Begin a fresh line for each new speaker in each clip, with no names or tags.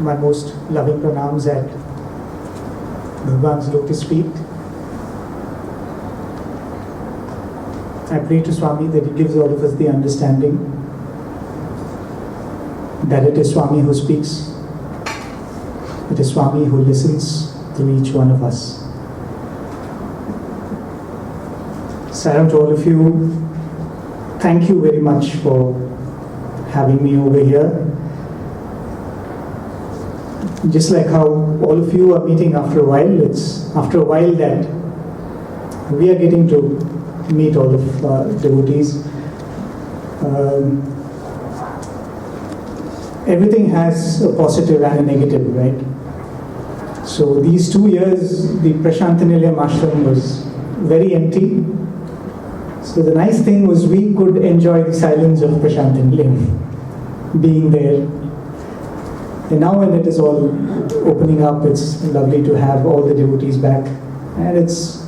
my most loving pranams at Bhagwan's lotus feet. I pray to Swami that he gives all of us the understanding that it is Swami who speaks, it is Swami who listens to each one of us. Salam to all of you. Thank you very much for having me over here. Just like how all of you are meeting after a while, it's after a while that we are getting to meet all of devotees. Everything has a positive and a negative, right? So these 2 years, the Prashantanilayam ashram was very empty. So the nice thing was we could enjoy the silence of Prashantanilayam, being there. And now when it is all opening up, it's lovely to have all the devotees back. And it's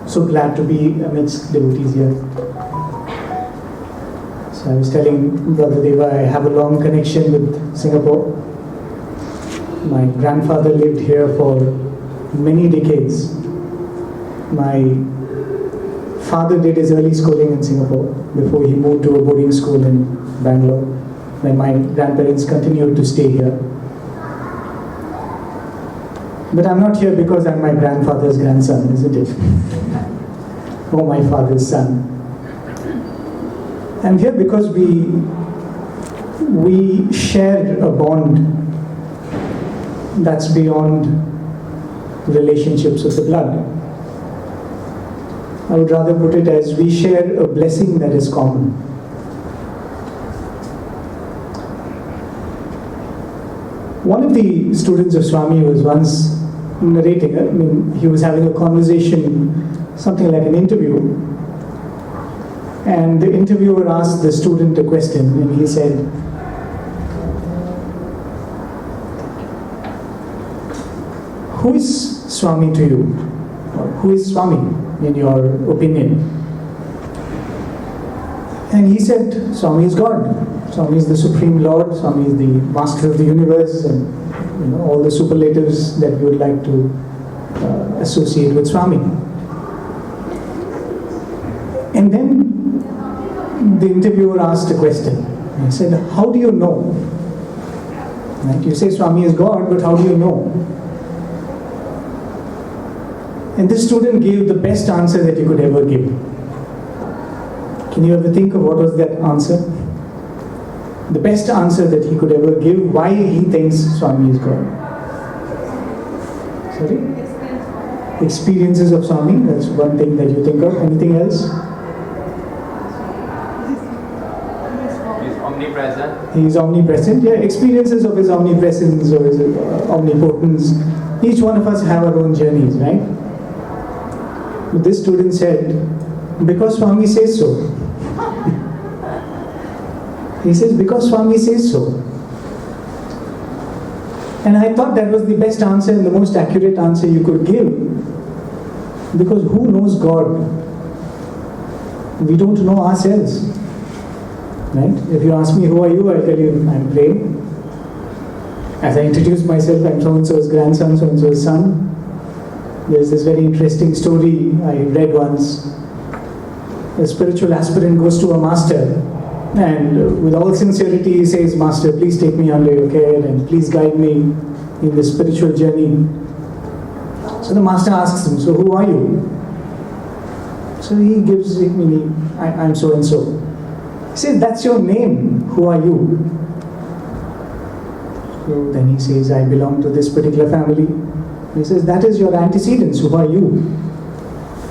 so glad to be amidst devotees here. So I was telling Brother Deva, I have a long connection with Singapore. My grandfather lived here for many decades. My father did his early schooling in Singapore before he moved to a boarding school in Bangalore. Then my grandparents continued to stay here. But I'm not here because I'm my grandfather's grandson, isn't it? Or my father's son. I'm here because we share a bond that's beyond relationships of the blood. I would rather put it as we share a blessing that is common. One of the students of Swami was once narrating, he was having a conversation, something like an interview, and the interviewer asked the student a question, and he said, "Who is Swami to you? Or who is Swami in your opinion?" And he said, "Swami is God. Swami is the Supreme Lord. Swami is the Master of the universe," and all the superlatives that we would like to associate with Swami. And then the interviewer asked a question. He said, "How do you know? Right? You say Swami is God, but how do you know?" And this student gave the best answer that he could ever give. Can you ever think of what was that answer? The best answer that he could ever give, why he thinks Swami is God. Sorry? Experiences of Swami, that's one thing that you think of. Anything else?
He's omnipresent.
He is omnipresent. Yeah, experiences of his omnipresence or his omnipotence. Each one of us have our own journeys, right? But this student said, "Because Swami says so." He says, "Because Swami says so." And I thought that was the best answer and the most accurate answer you could give. Because who knows God? We don't know ourselves. Right? If you ask me, "Who are you?" I'll tell you, "I'm Prem." As I introduce myself, I'm so-and-so's grandson, so-and-so's son. There's this very interesting story I read once. A spiritual aspirant goes to a master, and with all sincerity he says, "Master, please take me under your care and please guide me in this spiritual journey." So the master asks him, "So who are you?" So he gives me, "I'm so and so." He says, "That's your name. Who are you?" So then he says, "I belong to this particular family." He says, "That is your antecedents. Who are you?"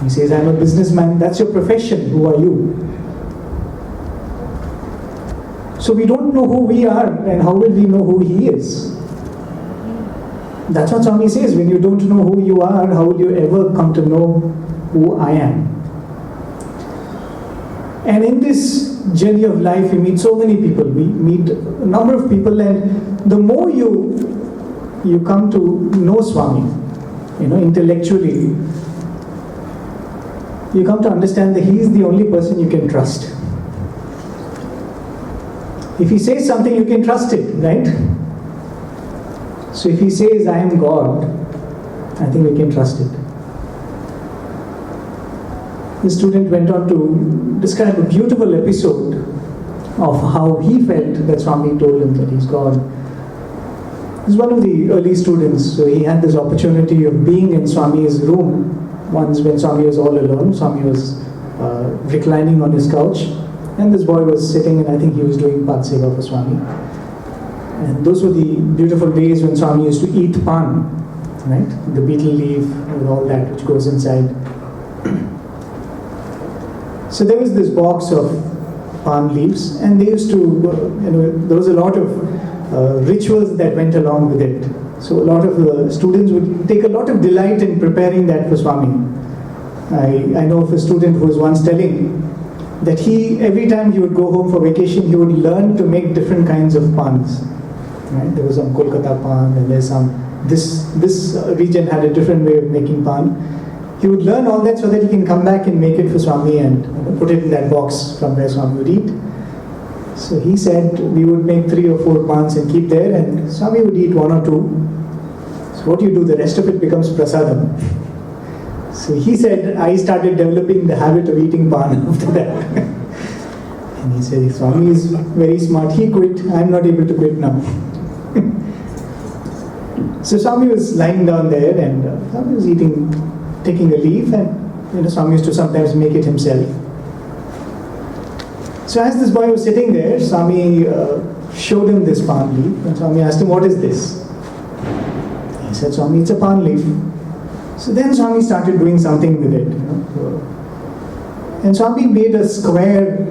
He says, "I'm a businessman." "That's your profession. Who are you?" So we don't know who we are, and how will we know who he is? That's what Swami says. When you don't know who you are, how will you ever come to know who I am? And in this journey of life, we meet so many people. We meet a number of people, and the more you come to know Swami, intellectually, you come to understand that he is the only person you can trust. If he says something, you can trust it, right? So if he says, I am God, I think we can trust it. The student went on to describe a beautiful episode of how he felt that Swami told him that he's God. He was one of the early students, so he had this opportunity of being in Swami's room once when Swami was all alone. Swami was reclining on his couch, and this boy was sitting, and I think he was doing Pad Seva for Swami. And those were the beautiful days when Swami used to eat pan, right? The betel leaf with all that which goes inside. So there was this box of palm leaves, and they used to, there was a lot of rituals that went along with it. So a lot of students would take a lot of delight in preparing that for Swami. I know of a student who was once telling that every time he would go home for vacation, he would learn to make different kinds of pans. Right? There was some Kolkata pan, and there's some, this region had a different way of making pan. He would learn all that so that he can come back and make it for Swami and put it in that box from where Swami would eat. So he said we would make 3 or 4 pans and keep there, and Swami would eat 1 or 2. So what do? The rest of it becomes prasadam. So he said, I started developing the habit of eating pan after that. And he said, Swami is very smart. He quit. I'm not able to quit now. So Swami was lying down there, and Swami was taking a leaf, and Swami used to sometimes make it himself. So as this boy was sitting there, Swami showed him this palm leaf, and Swami asked him, what is this? He said, Swami, it's a palm leaf. So then Swami started doing something with it. And Swami made a square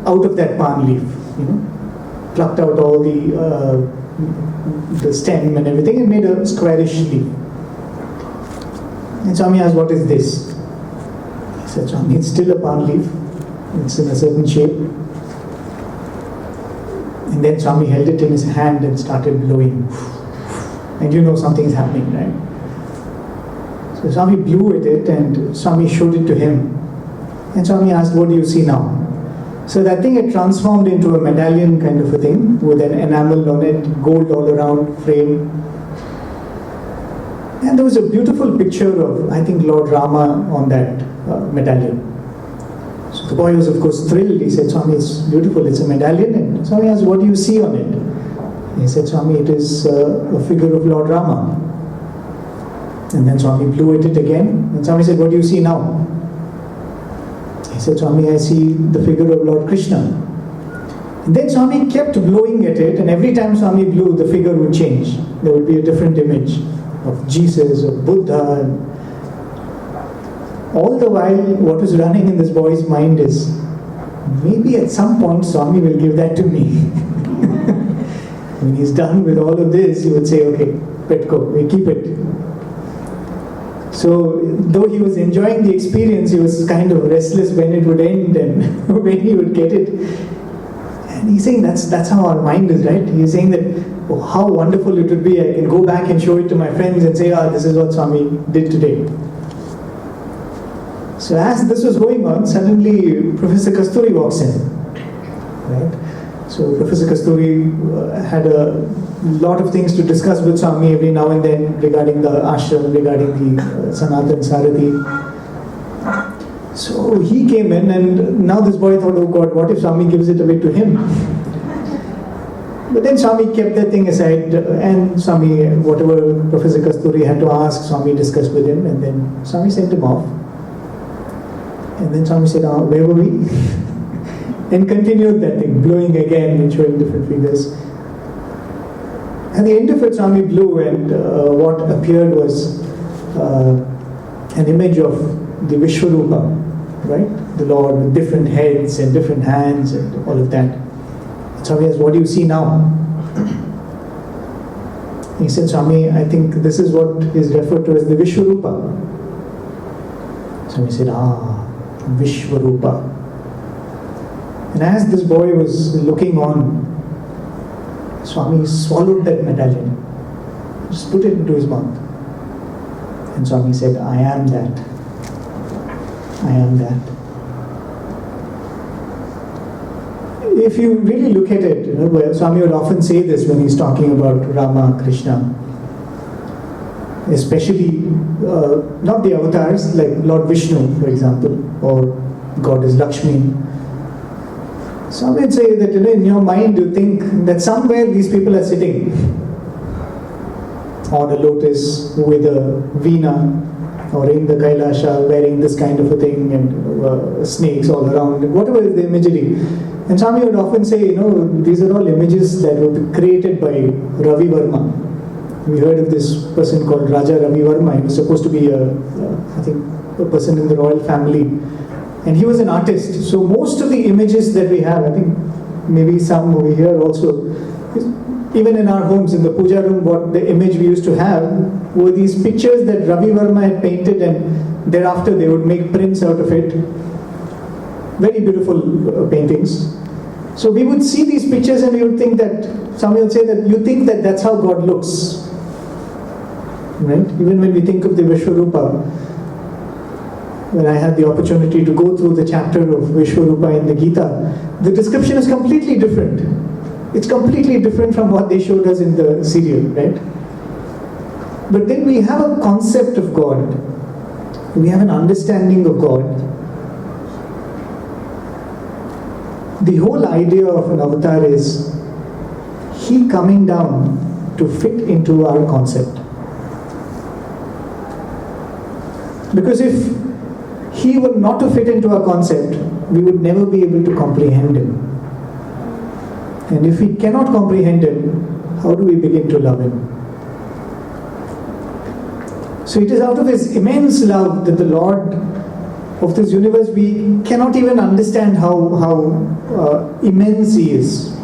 out of that palm leaf, plucked out all the stem and everything and made a squarish leaf. And Swami asked, what is this? He said, Swami, it's still a palm leaf. It's in a certain shape. And then Swami held it in his hand and started blowing. And something's happening, right? So Swami blew at it, and Swami showed it to him. And Swami asked, what do you see now? So that thing had transformed into a medallion kind of a thing with an enamel on it, gold all around, frame. And there was a beautiful picture of, I think, Lord Rama on that medallion. So the boy was, of course, thrilled. He said, Swami, it's beautiful, it's a medallion. And Swami asked, what do you see on it? He said, Swami, it is a figure of Lord Rama. And then Swami blew at it again. And Swami said, what do you see now? He said, Swami, I see the figure of Lord Krishna. And then Swami kept blowing at it, and every time Swami blew, the figure would change. There would be a different image of Jesus, of Buddha. All the while, what was running in this boy's mind is, maybe at some point Swami will give that to me. When he's done with all of this, he would say, okay, Petko, we keep it. So, though he was enjoying the experience, he was kind of restless when it would end and when he would get it. And he's saying that's how our mind is, right? He's saying that, oh, how wonderful it would be, I can go back and show it to my friends and say, this is what Swami did today. So as this was going on, suddenly Professor Kasturi walks in, right? So Professor Kasturi had a lot of things to discuss with Swami every now and then regarding the ashram, regarding the Sanatana Sarathi. So he came in, and now this boy thought, oh God, what if Swami gives it away to him? But then Swami kept that thing aside, and Swami, whatever Professor Kasturi had to ask, Swami discussed with him, and then Swami sent him off. And then Swami said, where were we? And continued that thing, blowing again and showing different figures. At the end of it, Swami blew, and what appeared was an image of the Vishwarupa, right? The Lord with different heads and different hands and all of that. Swami asked, what do you see now? He said, Swami, I think this is what is referred to as the Vishwarupa. Swami said, Vishwarupa. And as this boy was looking on, Swami swallowed that medallion, just put it into his mouth. And Swami said, I am that. I am that. If you really look at it, where Swami would often say this when he's talking about Rama, Krishna, especially not the avatars like Lord Vishnu, for example, or Goddess Lakshmi. Some would say that in your mind you think that somewhere these people are sitting on a lotus with a veena, or in the Kailasha wearing this kind of a thing, and snakes all around, whatever is the imagery. And Swami would often say, these are all images that were created by Ravi Varma. We heard of this person called Raja Ravi Varma. He was supposed to be I think, a person in the royal family. And he was an artist. So most of the images that we have, I think maybe some over here also, even in our homes, in the puja room, what the image we used to have were these pictures that Ravi Varma had painted, and thereafter they would make prints out of it. Very beautiful paintings. So we would see these pictures and we would think that, some would say that you think that that's how God looks. Right? Even when we think of the Vishwarupa, when I had the opportunity to go through the chapter of Vishwarupa in the Gita, the description is completely different. It's completely different from what they showed us in the serial, right? But then we have a concept of God. We have an understanding of God. The whole idea of an avatar is he coming down to fit into our concept. Because if he were not to fit into our concept, we would never be able to comprehend him. And if we cannot comprehend him, how do we begin to love him? So it is out of his immense love that the Lord of this universe, we cannot even understand how immense he is.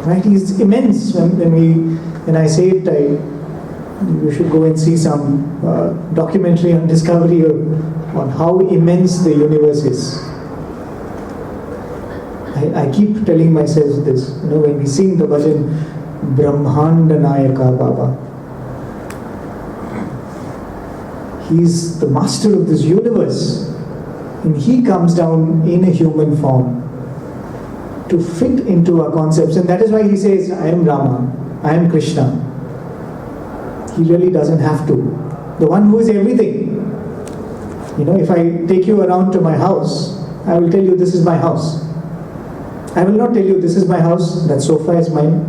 Right? He is immense. When I say it, you should go and see some documentary on Discovery on how immense the universe is. I keep telling myself this, when we sing the bhajan, Brahmanda Nayaka Baba. He's the master of this universe, and he comes down in a human form to fit into our concepts. And that is why he says, I am Rama, I am Krishna. He really doesn't have to. The one who is everything. If I take you around to my house, I will tell you this is my house. I will not tell you this is my house, that sofa is mine,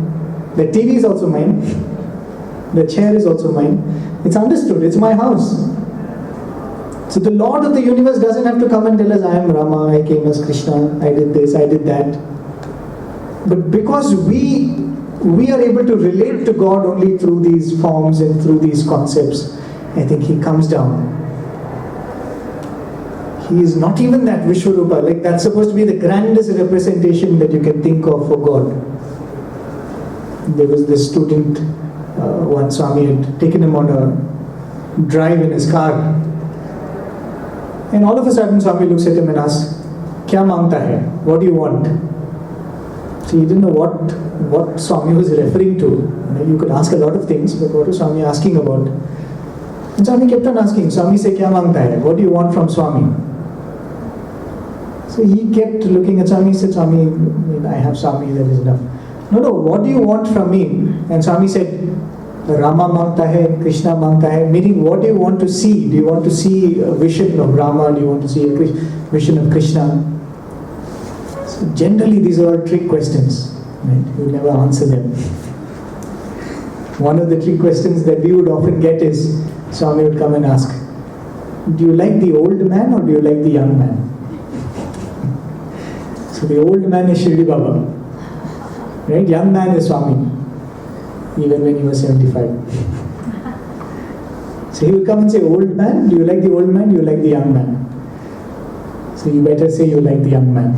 the TV is also mine, the chair is also mine. It's understood, it's my house. So the Lord of the universe doesn't have to come and tell us, I am Rama, I came as Krishna, I did this, I did that. But because we are able to relate to God only through these forms and through these concepts, I think he comes down. He is not even that Vishwarupa, like that's supposed to be the grandest representation that you can think of for God. There was this student, one Swami had taken him on a drive in his car, and all of a sudden Swami looks at him and asks, Kya mangta hai? What do you want? So he didn't know what Swami was referring to. You could ask a lot of things, but what was Swami asking about? And Swami kept on asking, Swami say, Kya mangta hai? What do you want from Swami? So he kept looking at Swami. He said, Swami, I have Swami, that is enough. No, what do you want from me? And Swami said, Rama mangta hai, Krishna mangta hai, meaning what do you want to see? Do you want to see a vision of Rama? Do you want to see a vision of Krishna? So generally these are all trick questions. Right? You never answer them. One of the trick questions that we would often get is, Swami would come and ask, do you like the old man or do you like the young man? So the old man is Shirdi Baba, right? Young man is Swami, even when he was 75. So he will come and say, old man, do you like the old man, do you like the young man? So you better say you like the young man.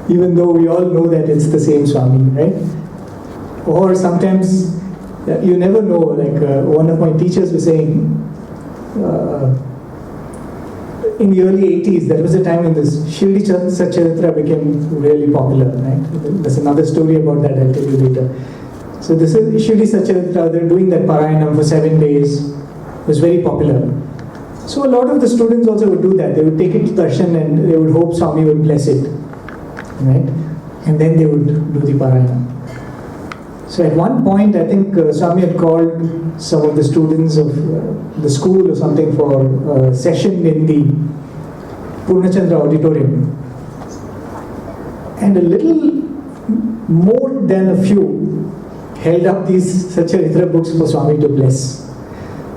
Even though we all know that it's the same Swami, right? Or sometimes, you never know, like one of my teachers was saying, in the early 80s, there was a time when this Shirdi Satcharitra became really popular, right? There's another story about that, I'll tell you later. So this is Shirdi Satcharitra, they're doing that Parayanam for 7 days. It was very popular. So a lot of the students also would do that. They would take it to darshan and they would hope Swami would bless it, right? And then they would do the Parayanam. So at one point, I think Swami had called some of the students of the school or something for a session in the Purnachandra auditorium. And a little more than a few held up these Satcharitra books for Swami to bless.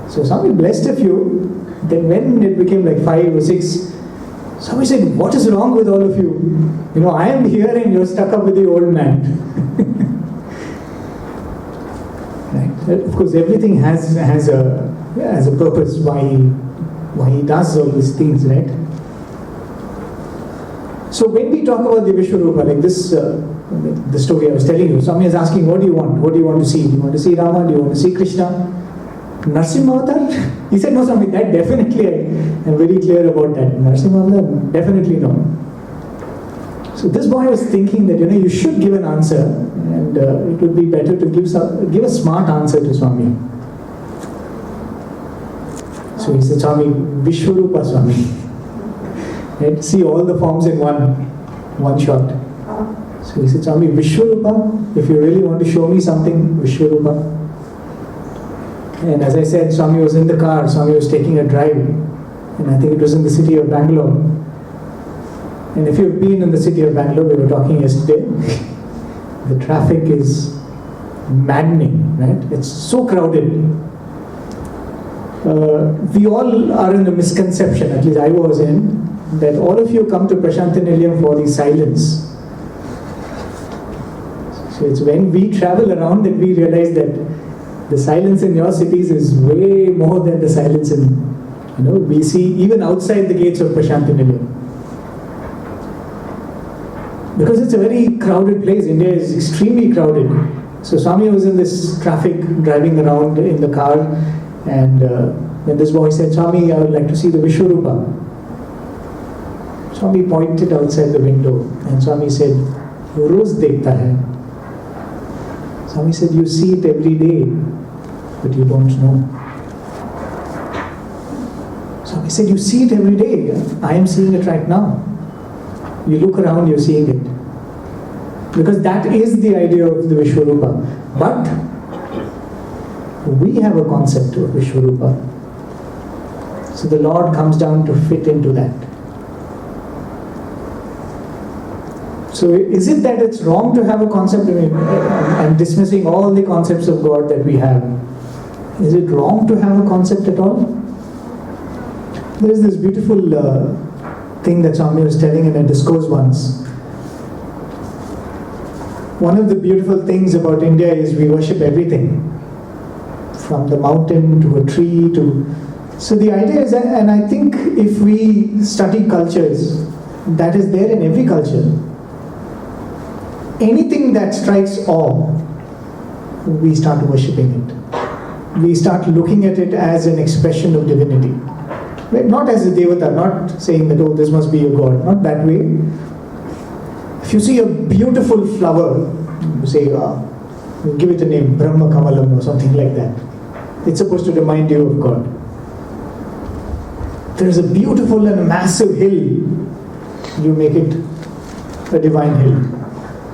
So Swami blessed a few. Then when it became like 5 or 6, Swami said, "What is wrong with all of you? You know, I am here and you're stuck up with the old man." Right? Of course, everything has a purpose why he does all these things, right? So when we talk about the Vishwarupa, like this, the story I was telling you, Swami is asking, what do you want? What do you want to see? Do you want to see Rama? Do you want to see Krishna? Narsimha Avatar? He said, no, Swami, that definitely, I'm very clear about that. Narsimha Avatar, definitely no. So this boy was thinking that, you should give an answer, and it would be better to give a smart answer to Swami. So he said, Swami, Vishwarupa Swami. Right? See all the forms in one shot. So he said, Swami, Vishwarupa, if you really want to show me something, Vishwarupa. And as I said, Swami was in the car, Swami was taking a drive, and I think it was in the city of Bangalore. And if you've been in the city of Bangalore, we were talking yesterday, the traffic is maddening, right? It's so crowded. We all are in the misconception, at least I was in, that all of you come to Prasanthi Nilayam for the silence. So it's when we travel around that we realize that the silence in your cities is way more than the silence in, we see even outside the gates of Prasanthi Nilayam. Because it's a very crowded place. India is extremely crowded. So Swami was in this traffic driving around in the car, and when this boy said, Swami, I would like to see the Vishwarupa. Swami pointed outside the window, and Swami said, Roz dekhta hai. Swami said, you see it every day, but you don't know. Swami said, you see it every day. I am seeing it right now. You look around, you're seeing it. Because that is the idea of the Vishwarupa. But we have a concept of Vishwarupa. So the Lord comes down to fit into that. So is it that it's wrong to have a concept? I'm dismissing all the concepts of God that we have. Is it wrong to have a concept at all? There is this beautiful thing that Swami was telling in a discourse once. One of the beautiful things about India is we worship everything. From the mountain to a tree to... So the idea is that, and I think if we study cultures, that is there in every culture. Anything that strikes awe, we start worshipping it. We start looking at it as an expression of divinity. Not as a devata, not saying that, oh, this must be a god, not that way. If you see a beautiful flower, you say, you give it a name, Brahma Kamalam or something like that. It's supposed to remind you of God. There is a beautiful and a massive hill, you make it a divine hill.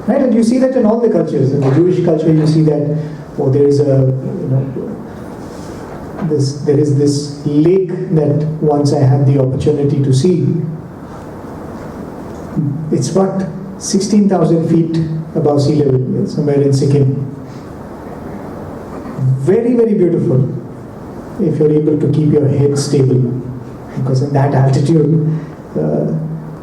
Right? And you see that in all the cultures. In the Jewish culture, you see that, oh, there is there is this lake that once I had the opportunity to see. It's what? 16,000 feet above sea level. It's somewhere in Sikkim. Very, very beautiful if you're able to keep your head stable. Because in that altitude,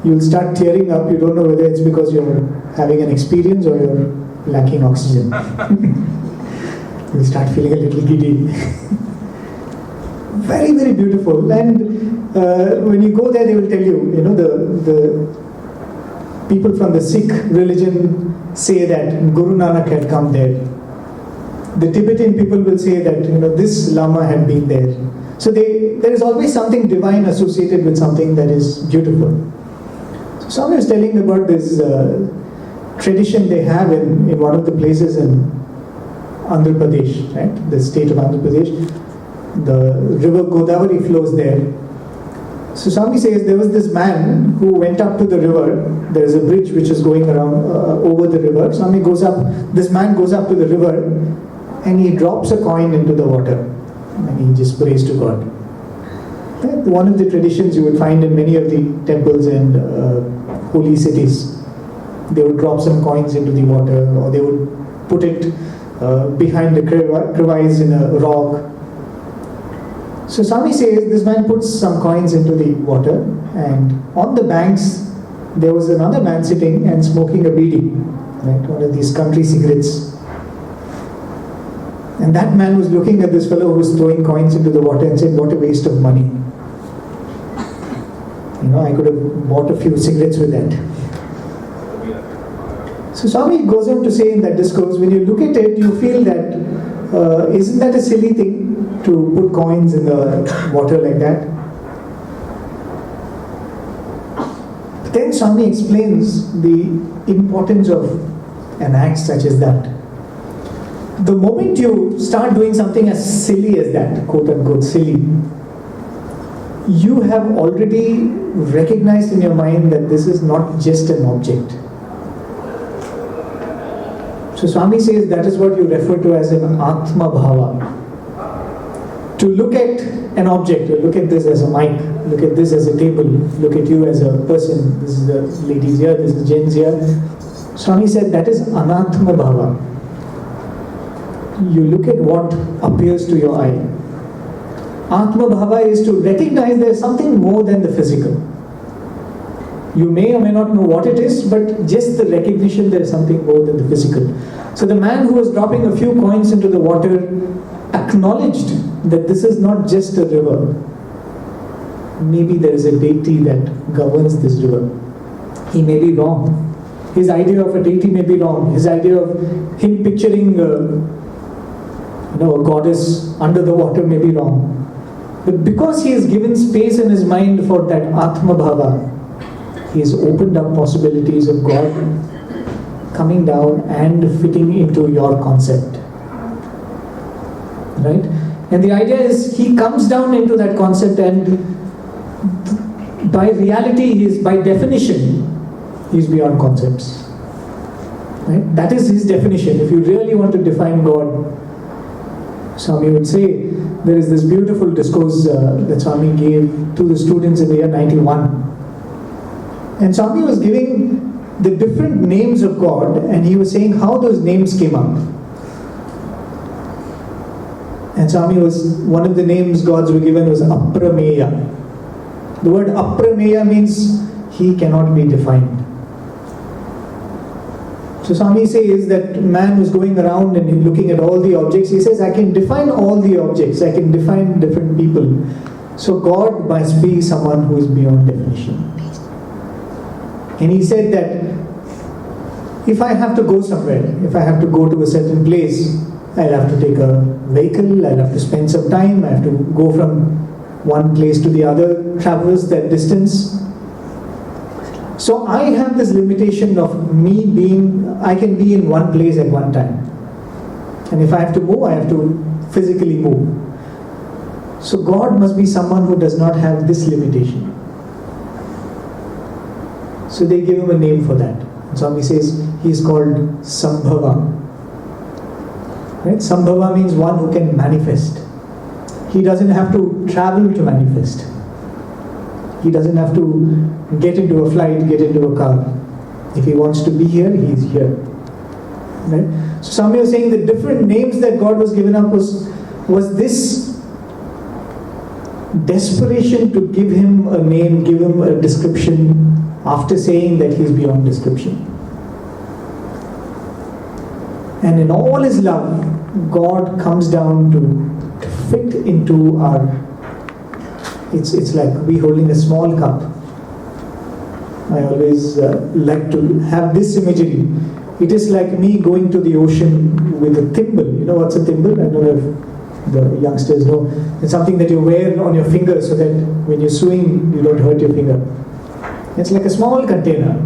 you'll start tearing up. You don't know whether it's because you're having an experience or you're lacking oxygen. You'll start feeling a little giddy. Very, very beautiful. And when you go there, they will tell you, the people from the Sikh religion say that Guru Nanak had come there. The Tibetan people will say that, this Lama had been there. So there is always something divine associated with something that is beautiful. So Swami was telling about this tradition they have in one of the places in Andhra Pradesh, right? The state of Andhra Pradesh. The river Godavari flows there. So Swami says there was this man who went up to the river. There is a bridge which is going around over the river. Swami goes up, this man goes up to the river and he drops a coin into the water and he just prays to God. One of the traditions you would find in many of the temples and holy cities. They would drop some coins into the water, or they would put it behind a crevice in a rock. So Swami says this man puts some coins into the water, and on the banks there was another man sitting and smoking a bidi, right, one of these country cigarettes. And that man was looking at this fellow who was throwing coins into the water and said, "What a waste of money. I could have bought a few cigarettes with that." So Swami goes on to say in that discourse, when you look at it, you feel that isn't that a silly thing to put coins in the water like that? But then Swami explains the importance of an act such as that. The moment you start doing something as silly as that, quote unquote silly, you have already recognized in your mind that this is not just an object. So Swami says that is what you refer to as an Atma Bhava. To look at an object, look at this as a mic, look at this as a table, look at you as a person, this is the ladies here, this is gents here. Swami said that is Anatma Bhava. You look at what appears to your eye. Atma Bhava is to recognize there is something more than the physical. You may or may not know what it is, but just the recognition there is something more than the physical. So the man who was dropping a few coins into the water acknowledged that this is not just a river. Maybe there is a deity that governs this river. He may be wrong. His idea of a deity may be wrong. His idea of him picturing a goddess under the water may be wrong. But because he has given space in his mind for that Atma Bhava, he has opened up possibilities of God coming down and fitting into your concept. Right? And the idea is he comes down into that concept, and by reality, he is, by definition, he is beyond concepts. Right? That is his definition. If you really want to define God, Swami would say, there is this beautiful discourse that Swami gave to the students in the year 91. And Swami was giving the different names of God, and he was saying how those names came up. And Swami was, one of the names gods were given was Aprameya. The word Aprameya means he cannot be defined. So Swami says that man was going around and looking at all the objects. He says, I can define all the objects. I can define different people. So God must be someone who is beyond definition. And he said that if I have to go somewhere, if I have to go to a certain place, I'll have to take a vehicle, I'll have to spend some time, I have to go from one place to the other, traverse that distance. So I have this limitation of me being, I can be in one place at one time. And if I have to move, I have to physically move. So God must be someone who does not have this limitation. So they give him a name for that. And Swami says he is called Sambhava. Right? Sambhava means one who can manifest. He doesn't have to travel to manifest. He doesn't have to get into a flight, get into a car. If he wants to be here, he is here. Right? So Swami was saying the different names that God was given up was this desperation to give him a name, give him a description, after saying that he is beyond description. And in all his love, God comes down to fit into our, it's like we holding a small cup. I always like to have this imagery. It is like me going to the ocean with a thimble. You know what's a thimble? I don't know if the youngsters know. It's something that you wear on your finger so that when you're swimming, you don't hurt your finger. It's like a small container.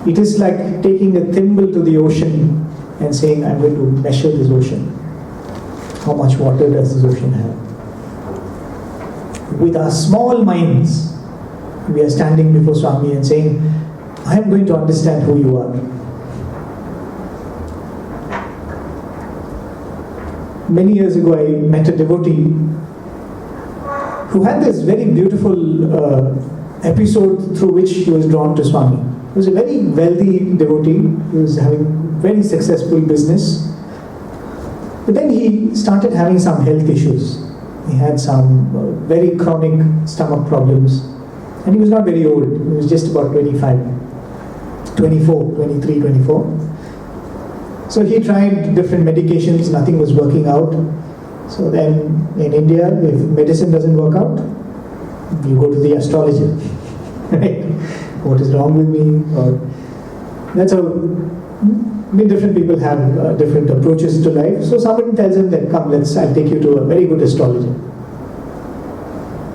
It is like taking a thimble to the ocean and saying, I'm going to measure this ocean. How much water does this ocean have? with our small minds, we are standing before Swami and saying, I am going to understand who you are. Many years ago, I met a devotee who had this very beautiful episode through which he was drawn to Swami. He was a very wealthy devotee. He was having very successful business. But then he started having some health issues. He had some very chronic stomach problems. And he was not very old. He was just about 24. So he tried different medications, nothing was working out. So then in India, if medicine doesn't work out, you go to the astrologer. Right? What is wrong with me? Or that's how many different people have different approaches to life. So somebody tells him that, come, I'll take you to a very good astrologer.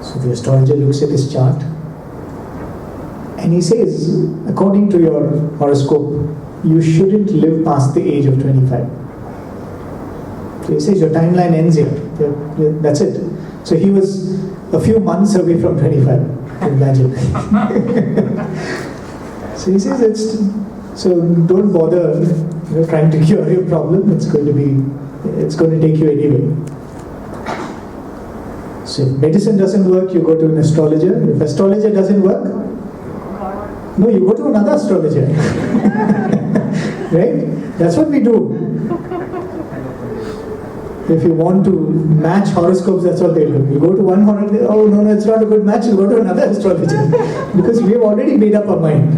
So the astrologer looks at his chart and he says, according to your horoscope, you shouldn't live past the age of 25. So he says, your timeline ends here. That's it. So he was a few months away from 25. Imagine. So he says, so don't bother trying to cure your problem. It's going to take you anyway. So if medicine doesn't work, you go to an astrologer. If astrologer doesn't work, no, you go to another astrologer. Right? That's what we do. If you want to match horoscopes, that's what they do. You go to one horoscope, oh no, it's not a good match, you go to another astrologer. Because we have already made up our mind.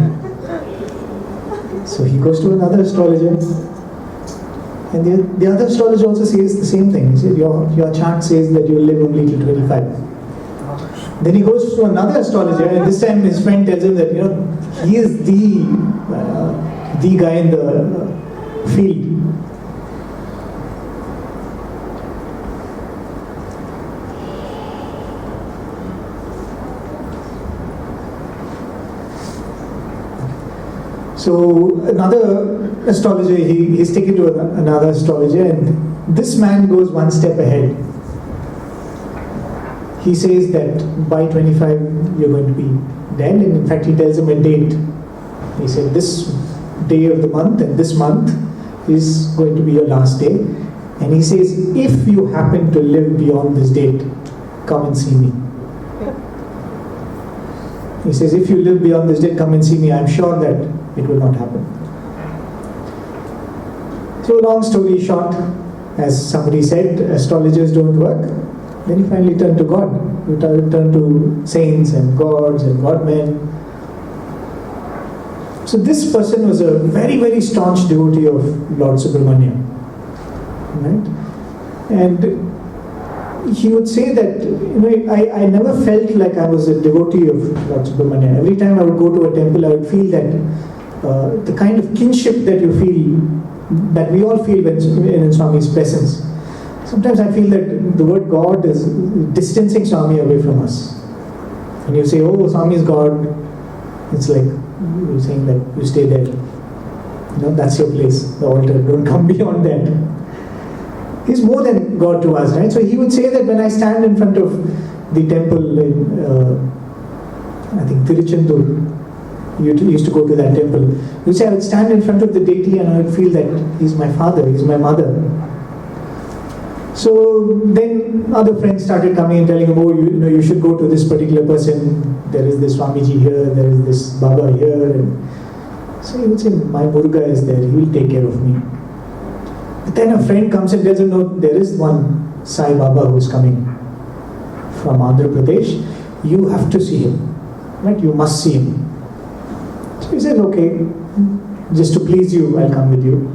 So he goes to another astrologer. And the other astrologer also says the same thing. He says, your chart says that you will live only till 25. Then he goes to another astrologer, and this time his friend tells him that, he is the guy in the field. So another astrologer, he's taken to another astrologer, and this man goes one step ahead. He says that by 25 you're going to be dead, and in fact he tells him a date. He said this day of the month and this month is going to be your last day, and he says if you happen to live beyond this date, come and see me. He says if you live beyond this date, come and see me. I'm sure that it will not happen. So long story short, as somebody said, astrologers don't work. Then he finally turned to God. He turned to saints and gods and godmen. So this person was a very, very staunch devotee of Lord Subramanya. Right? And he would say that, I never felt like I was a devotee of Lord Subramanya. Every time I would go to a temple, I would feel that the kind of kinship that you feel, that we all feel when in Swami's presence. Sometimes I feel that the word God is distancing Swami away from us. And you say, oh, Swami is God. It's like you're saying that you stay there. That's your place, the altar. Don't come beyond that. He's more than God to us, right? So he would say that when I stand in front of the temple in, I think, Tiruchendur, you used to go to that temple. You say, I would stand in front of the deity and I would feel that he's my father, he's my mother. So then other friends started coming and telling him, oh, you should go to this particular person. There is this Swamiji here, there is this Baba here. And so he would say, my Muruga is there, he will take care of me. But then a friend comes and tells him, no, there is one Sai Baba who's coming from Andhra Pradesh. You have to see him. Right? You must see him. So he says, okay, just to please you, I'll come with you.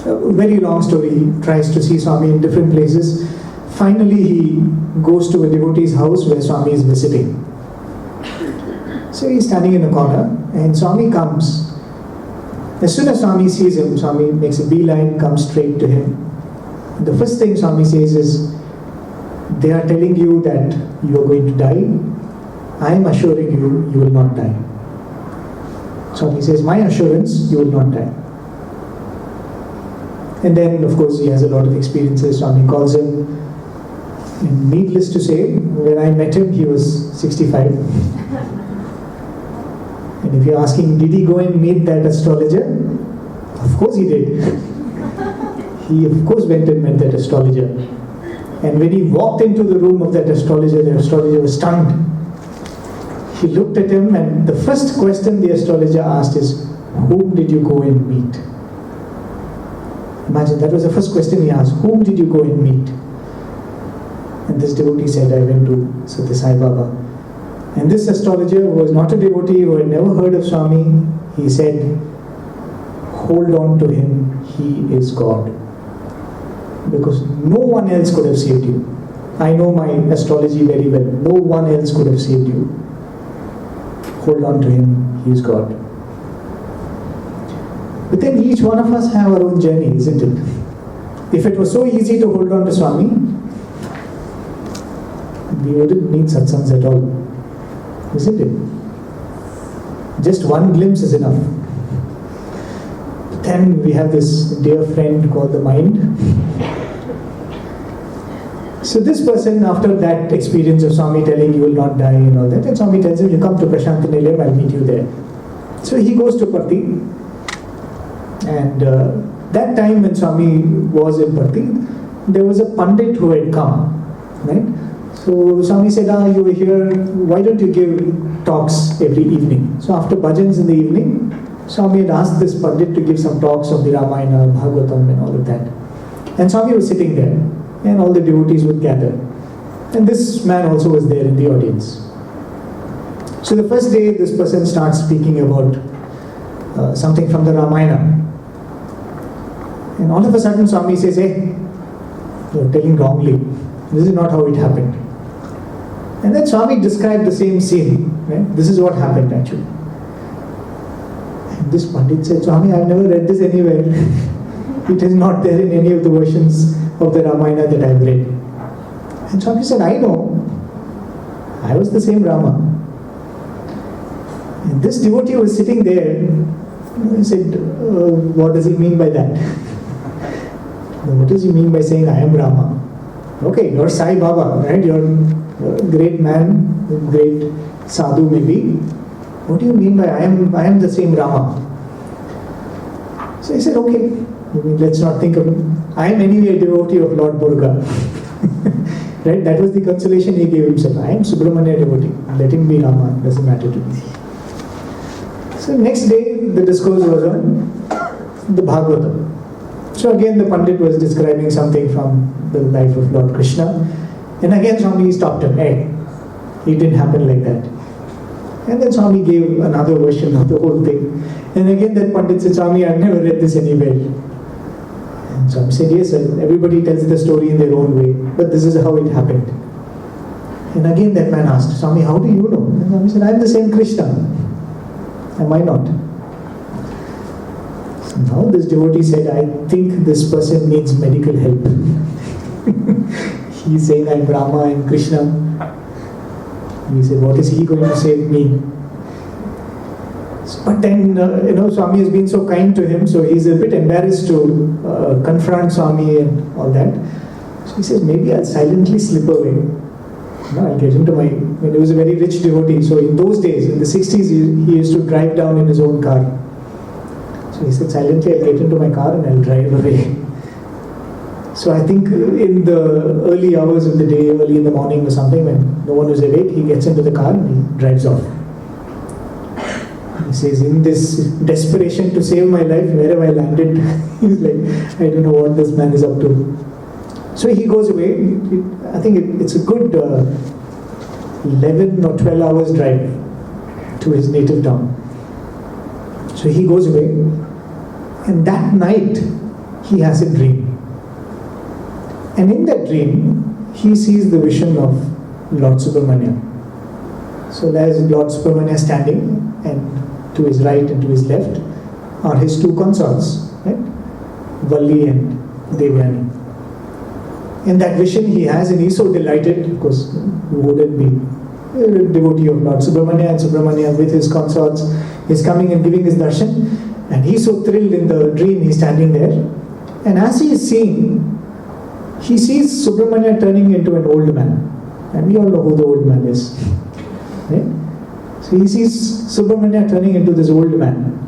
A very long story. He tries to see Swami in different places. Finally, he goes to a devotee's house where Swami is visiting. So he's standing in a corner, and Swami comes. As soon as Swami sees him, Swami makes a beeline, comes straight to him. The first thing Swami says is, they are telling you that you are going to die. I am assuring you, you will not die. Swami says, my assurance, you will not die. And then, of course, he has a lot of experiences. Swami calls him And needless to say, when I met him, he was 65. And if you're asking, did he go and meet that astrologer? Of course he did. He of course went and met that astrologer. And when he walked into the room of that astrologer, the astrologer was stunned. He looked at him, and the first question the astrologer asked is, whom did you go and meet? Imagine, that was the first question he asked. Whom did you go and meet? And this devotee said, I went to Sathya Sai Baba. And this astrologer, who was not a devotee, who had never heard of Swami, he said, hold on to him, he is God. Because no one else could have saved you. I know my astrology very well. No one else could have saved you. Hold on to him, he is God. But then each one of us have our own journey, isn't it? If it was so easy to hold on to Swami, we wouldn't need satsangs at all, isn't it? Just one glimpse is enough. Then we have this dear friend called the mind. So this person, after that experience of Swami telling you will not die and all that, and Swami tells him, you come to Prashant Nilayam, I'll meet you there. So he goes to Parthi, and that time when Swami was in Parthi, there was a Pandit who had come, right? So Swami said, you were here, why don't you give talks every evening? So after bhajans in the evening, Swami had asked this Pandit to give some talks of the Ramayana, Bhagavatam and all of that. And Swami was sitting there, and all the devotees would gather. And this man also was there in the audience. So the first day, this person starts speaking about something from the Ramayana. And all of a sudden Swami says, hey, you're telling wrongly. This is not how it happened. And then Swami described the same scene. Right? This is what happened actually. And this Pandit said, Swami, I've never read this anywhere. It is not there in any of the versions of the Ramayana that I've read. And Swami said, I know. I was the same Rama. And this devotee was sitting there. He said, what does he mean by that? What does he mean by saying, I am Rama? Okay, you're Sai Baba, right? You're a great man, great sadhu maybe. What do you mean by I am the same Rama? So he said, okay, let's not think of it. I am anyway a devotee of Lord Durga. Right? That was the consolation he gave himself. I am Subramanya devotee. Let him be Rama, it doesn't matter to me. So next day the discourse was on the Bhagavatam. So again the Pandit was describing something from the life of Lord Krishna. And again Swami stopped him. Hey, it didn't happen like that. And then Swami gave another version of the whole thing. And again that Pandit said, Swami, I've never read this anywhere. And Swami said, yes, sir, everybody tells the story in their own way, but this is how it happened. And again that man asked, Swami, how do you know? And Swami said, I'm the same Krishna. Am I not? So now this devotee said, I think this person needs medical help. He's saying, I'm Rama, I'm Krishna. He said, what is he going to save me? But then, Swami has been so kind to him, so he's a bit embarrassed to confront Swami and all that. So he says, maybe I'll silently slip away. I'll get into my... he was a very rich devotee, so in those days, in the 60s, he used to drive down in his own car. So he said, silently I'll get into my car and I'll drive away. So I think in the early hours of the day, early in the morning or something, when no one is awake, he gets into the car and he drives off. He says, in this desperation to save my life, wherever I landed, he's like, I don't know what this man is up to. So he goes away. I think it's a good 11 or 12 hours drive to his native town. So he goes away, and that night he has a dream. And in that dream, he sees the vision of Lord Subramanya. So there's Lord Subramanya standing, and to his right and to his left are his two consorts, right? Valli and Devyani. In that vision he has, and he's so delighted, because who wouldn't be a devotee of Lord Subramanya, and Subramanya with his consorts is coming and giving his darshan, and he's so thrilled in the dream, he's standing there, and as he is seeing, he sees Subramanya turning into an old man. And we all know who the old man is. Right? So he sees Subramanya turning into this old man.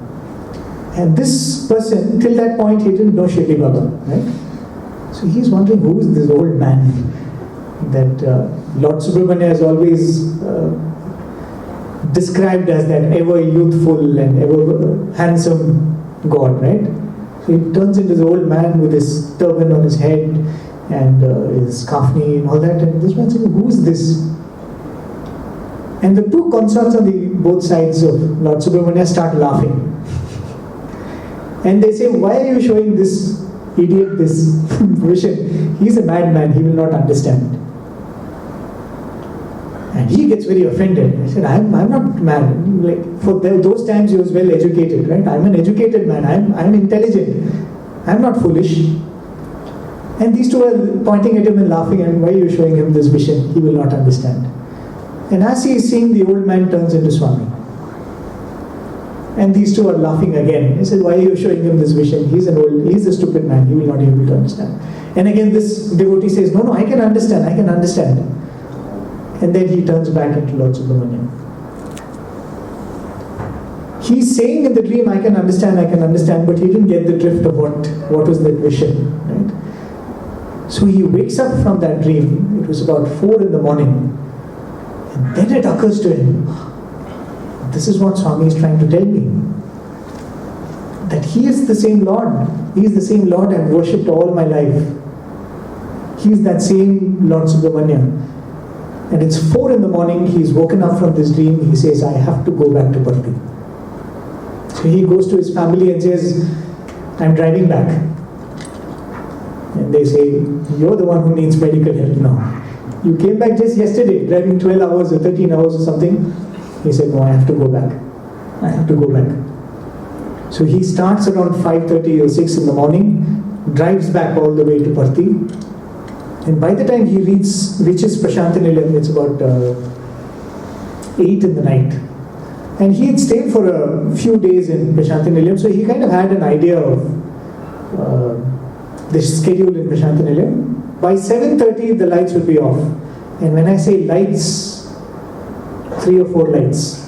And this person, till that point, he didn't know Shirdi Baba. Right? So he's wondering, who is this old man that Lord Subramanya has always described as that ever youthful and ever handsome God, right? So he turns into the old man with his turban on his head and his kafni and all that. And this man saying, who is this? And the two consorts on the both sides of Lord Subramanya start laughing. And they say, why are you showing this idiot this vision? He's a madman, he will not understand. And he gets very offended. I said, I'm not mad. Like, for those times he was well educated, right? I'm an educated man, I'm intelligent. I'm not foolish. And these two are pointing at him and laughing, and why are you showing him this vision? He will not understand. And as he is seeing, the old man turns into Swami. And these two are laughing again. He said, why are you showing him this vision? He's a stupid man, he will not be able to understand. And again this devotee says, no, I can understand. And then he turns back into Lord Subramanya. He's saying in the dream, I can understand, but he didn't get the drift of what was that vision. Right? So he wakes up from that dream. It was about 4 in the morning. And then it occurs to him, this is what Swami is trying to tell me. That he is the same Lord. He is the same Lord I've worshipped all my life. He is that same Lord Subramanya. And it's 4 in the morning, he's woken up from this dream, he says, I have to go back to Parthi. So he goes to his family and says, I'm driving back. And they say, you're the one who needs medical help now. You came back just yesterday, driving 12 hours or 13 hours or something. He said, no, I have to go back. So he starts around 5:30 or 6 in the morning, drives back all the way to Parthi. And by the time he reaches Prashantanilayam, it's about 8 in the night. And he had stayed for a few days in Prashantanilayam, so he kind of had an idea of the schedule in Prashantanilayam. By 7:30, the lights will be off. And when I say lights, 3 or 4 lights,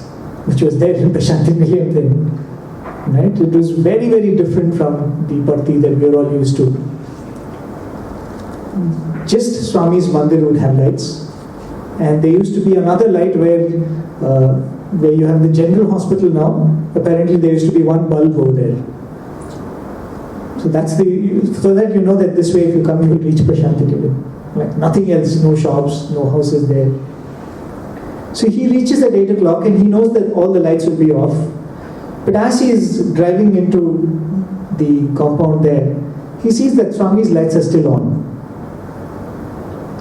which was there in Prashantanilayam then. Right? It was very, very different from the Parthi that we are all used to. Just Swami's mandir would have lights, and there used to be another light where you have the general hospital now. Apparently there used to be one bulb over there. So so that you know that this way if you come you will reach Prashantanilayam. Like nothing else, no shops, no houses there. So he reaches at 8 o'clock and he knows that all the lights will be off. But as he is driving into the compound there, he sees that Swami's lights are still on.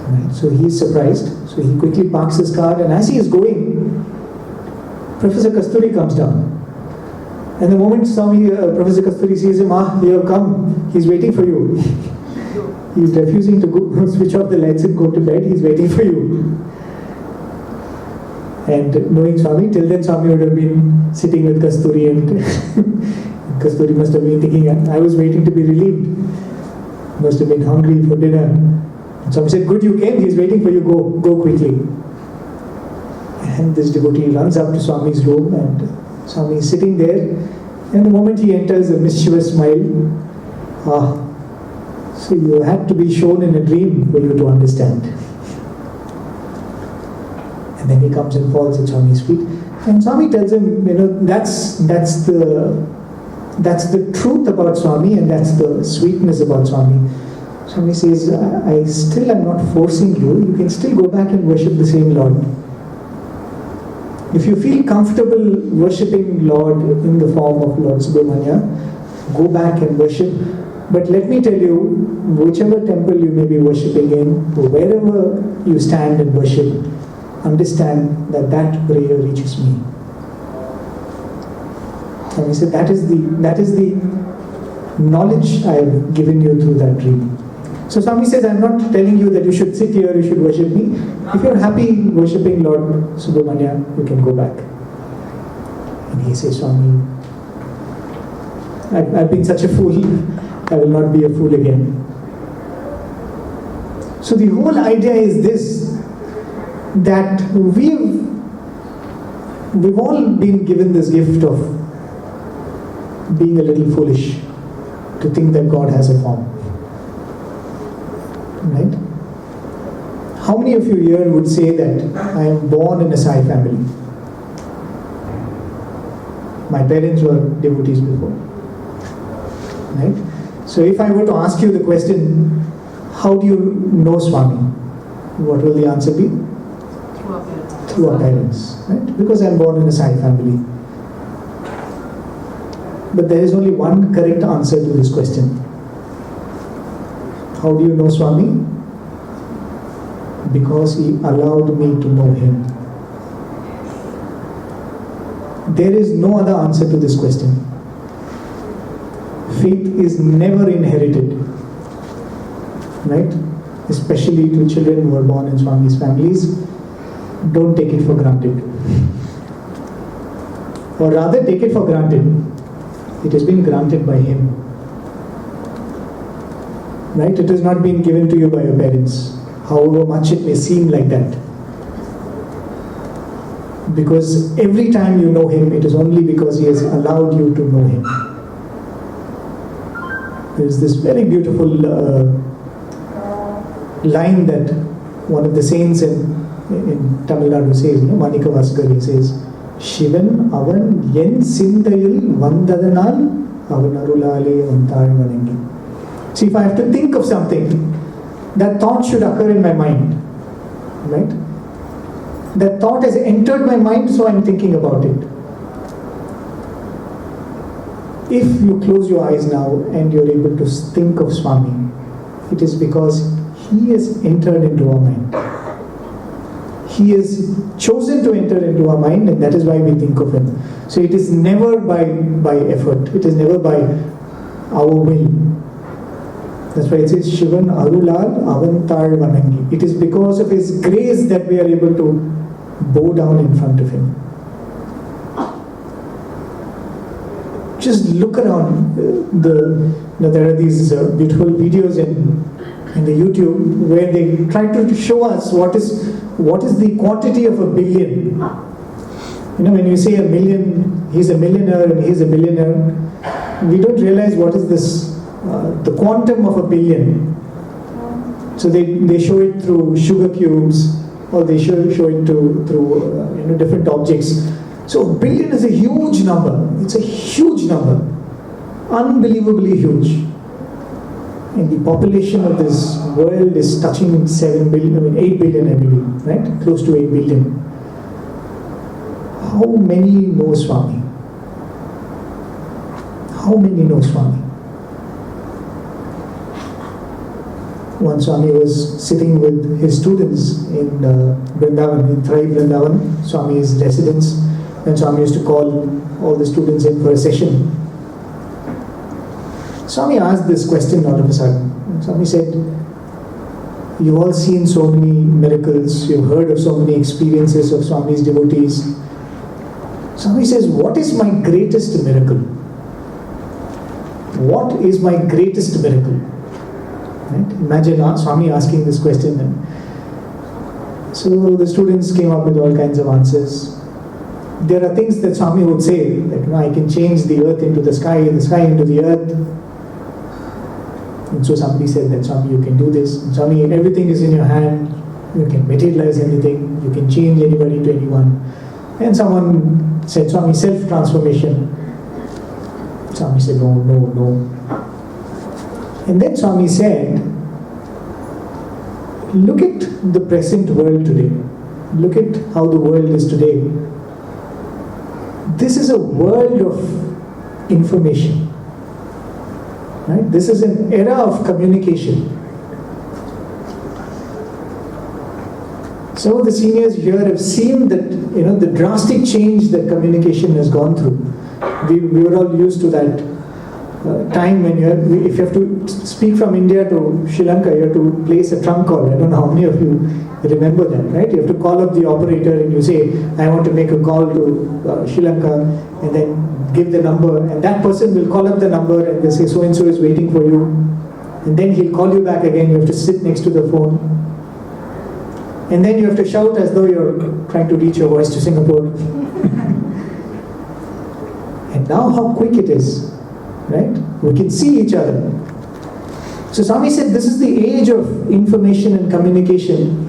Right. So he is surprised. So he quickly parks his car, and as he is going, Professor Kasturi comes down. And the moment Professor Kasturi sees him, you have come, he's waiting for you. He's refusing to go switch off the lights and go to bed, he's waiting for you. And knowing Swami, till then Swami would have been sitting with Kasturi, and Kasturi must have been thinking, I was waiting to be relieved. Must have been hungry for dinner. And Swami said, good you came, he's waiting for you, go quickly. And this devotee runs up to Swami's room, and Swami is sitting there, and the moment he enters, a mischievous smile. So you had to be shown in a dream for you to understand. And then he comes and falls at Swami's feet. And Swami tells him, that's the truth about Swami, and that's the sweetness about Swami. Swami says, I still am not forcing you. You can still go back and worship the same Lord. If you feel comfortable worshipping Lord in the form of Lord Subramanya, go back and worship. But let me tell you, whichever temple you may be worshipping in, wherever you stand and worship, understand that prayer reaches me. And he said, that is the knowledge I have given you through that dream. So Swami says, I'm not telling you that you should sit here, you should worship me. If you're happy worshipping Lord Subramanya, you can go back. And he says, Swami, I've been such a fool, I will not be a fool again. So the whole idea is this, that we've all been given this gift of being a little foolish to think that God has a form. Right? How many of you here would say that I am born in a Sai family? My parents were devotees before. Right? So if I were to ask you the question, how do you know Swami? What will the answer be? Through our parents. Right? Because I am born in a Sai family. But there is only one correct answer to this question. How do you know Swami? Because he allowed me to know him. There is no other answer to this question. Faith is never inherited, right? Especially to children who are born in Swami's families. Don't take it for granted. Or rather, take it for granted. It has been granted by him. Right? It has not been given to you by your parents, however much it may seem like that. Because every time you know him, it is only because he has allowed you to know him. There is this very beautiful line that one of the saints in Tamil Nadu says, Manika Vasgari says, Shivan avan yen sindayil vandadanal avan arulale vantal vanangi. See, if I have to think of something, that thought should occur in my mind. Right? That thought has entered my mind, so I am thinking about it. If you close your eyes now and you're able to think of Swami, it is because he has entered into our mind. He has chosen to enter into our mind, and that is why we think of him. So it is never by effort. It is never by our will. That's why it says Shivan Arulal Avantar Vanangi. It is because of his grace that we are able to bow down in front of him. Just look around. There are these beautiful videos in the YouTube where they try to show us what is the quantity of a billion. When you say a million, he's a millionaire and he's a billionaire, we don't realize what is this, the quantum of a billion. So they show it through sugar cubes, or they show it through different objects. So a billion is a huge number. It's a huge number, unbelievably huge. And the population of this world is touching 8 billion, I believe, right? Close to 8 billion. How many know Swami? How many know Swami? One Swami was sitting with his students in Vrindavan, in Thrive Vrindavan, Swami's residence, and Swami used to call all the students in for a session. Swami asked this question all of a sudden. Swami said, you've all seen so many miracles, you've heard of so many experiences of Swami's devotees. Swami says, what is my greatest miracle? What is my greatest miracle? Right? Imagine Swami asking this question. So the students came up with all kinds of answers. There are things that Swami would say, like, I can change the earth into the sky into the earth. And so somebody said that, Swami, you can do this. And Swami, everything is in your hand. You can materialize anything. You can change anybody to anyone. And someone said, Swami, self-transformation. Swami said, no. And then Swami said, look at the present world today. Look at how the world is today. This is a world of information. Right? This is an era of communication. Some of the seniors here have seen that, the drastic change that communication has gone through. We were all used to that time when if you have to speak from India to Sri Lanka, you have to place a trunk call. I don't know how many of you remember that, right? You have to call up the operator and you say, I want to make a call to Sri Lanka, and then give the number, and that person will call up the number and they say, so and so is waiting for you, and then he'll call you back again. You have to sit next to the phone. And then you have to shout as though you're trying to reach your voice to Singapore. And now how quick it is, right? We can see each other. So Swami said this is the age of information and communication.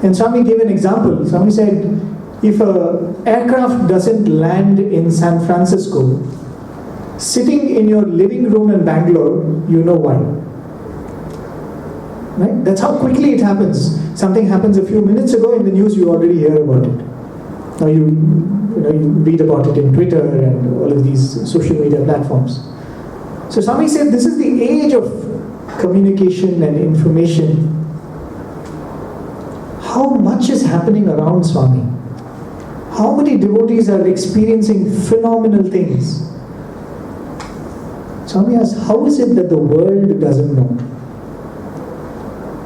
And Swami gave an example. Swami said, if an aircraft doesn't land in San Francisco, sitting in your living room in Bangalore, you know why. Right? That's how quickly it happens. Something happens a few minutes ago in the news, you already hear about it. Now you read about it in Twitter and all of these social media platforms. So Swami said this is the age of communication and information. How much is happening around Swami? How many devotees are experiencing phenomenal things? Swami asks, how is it that the world doesn't know?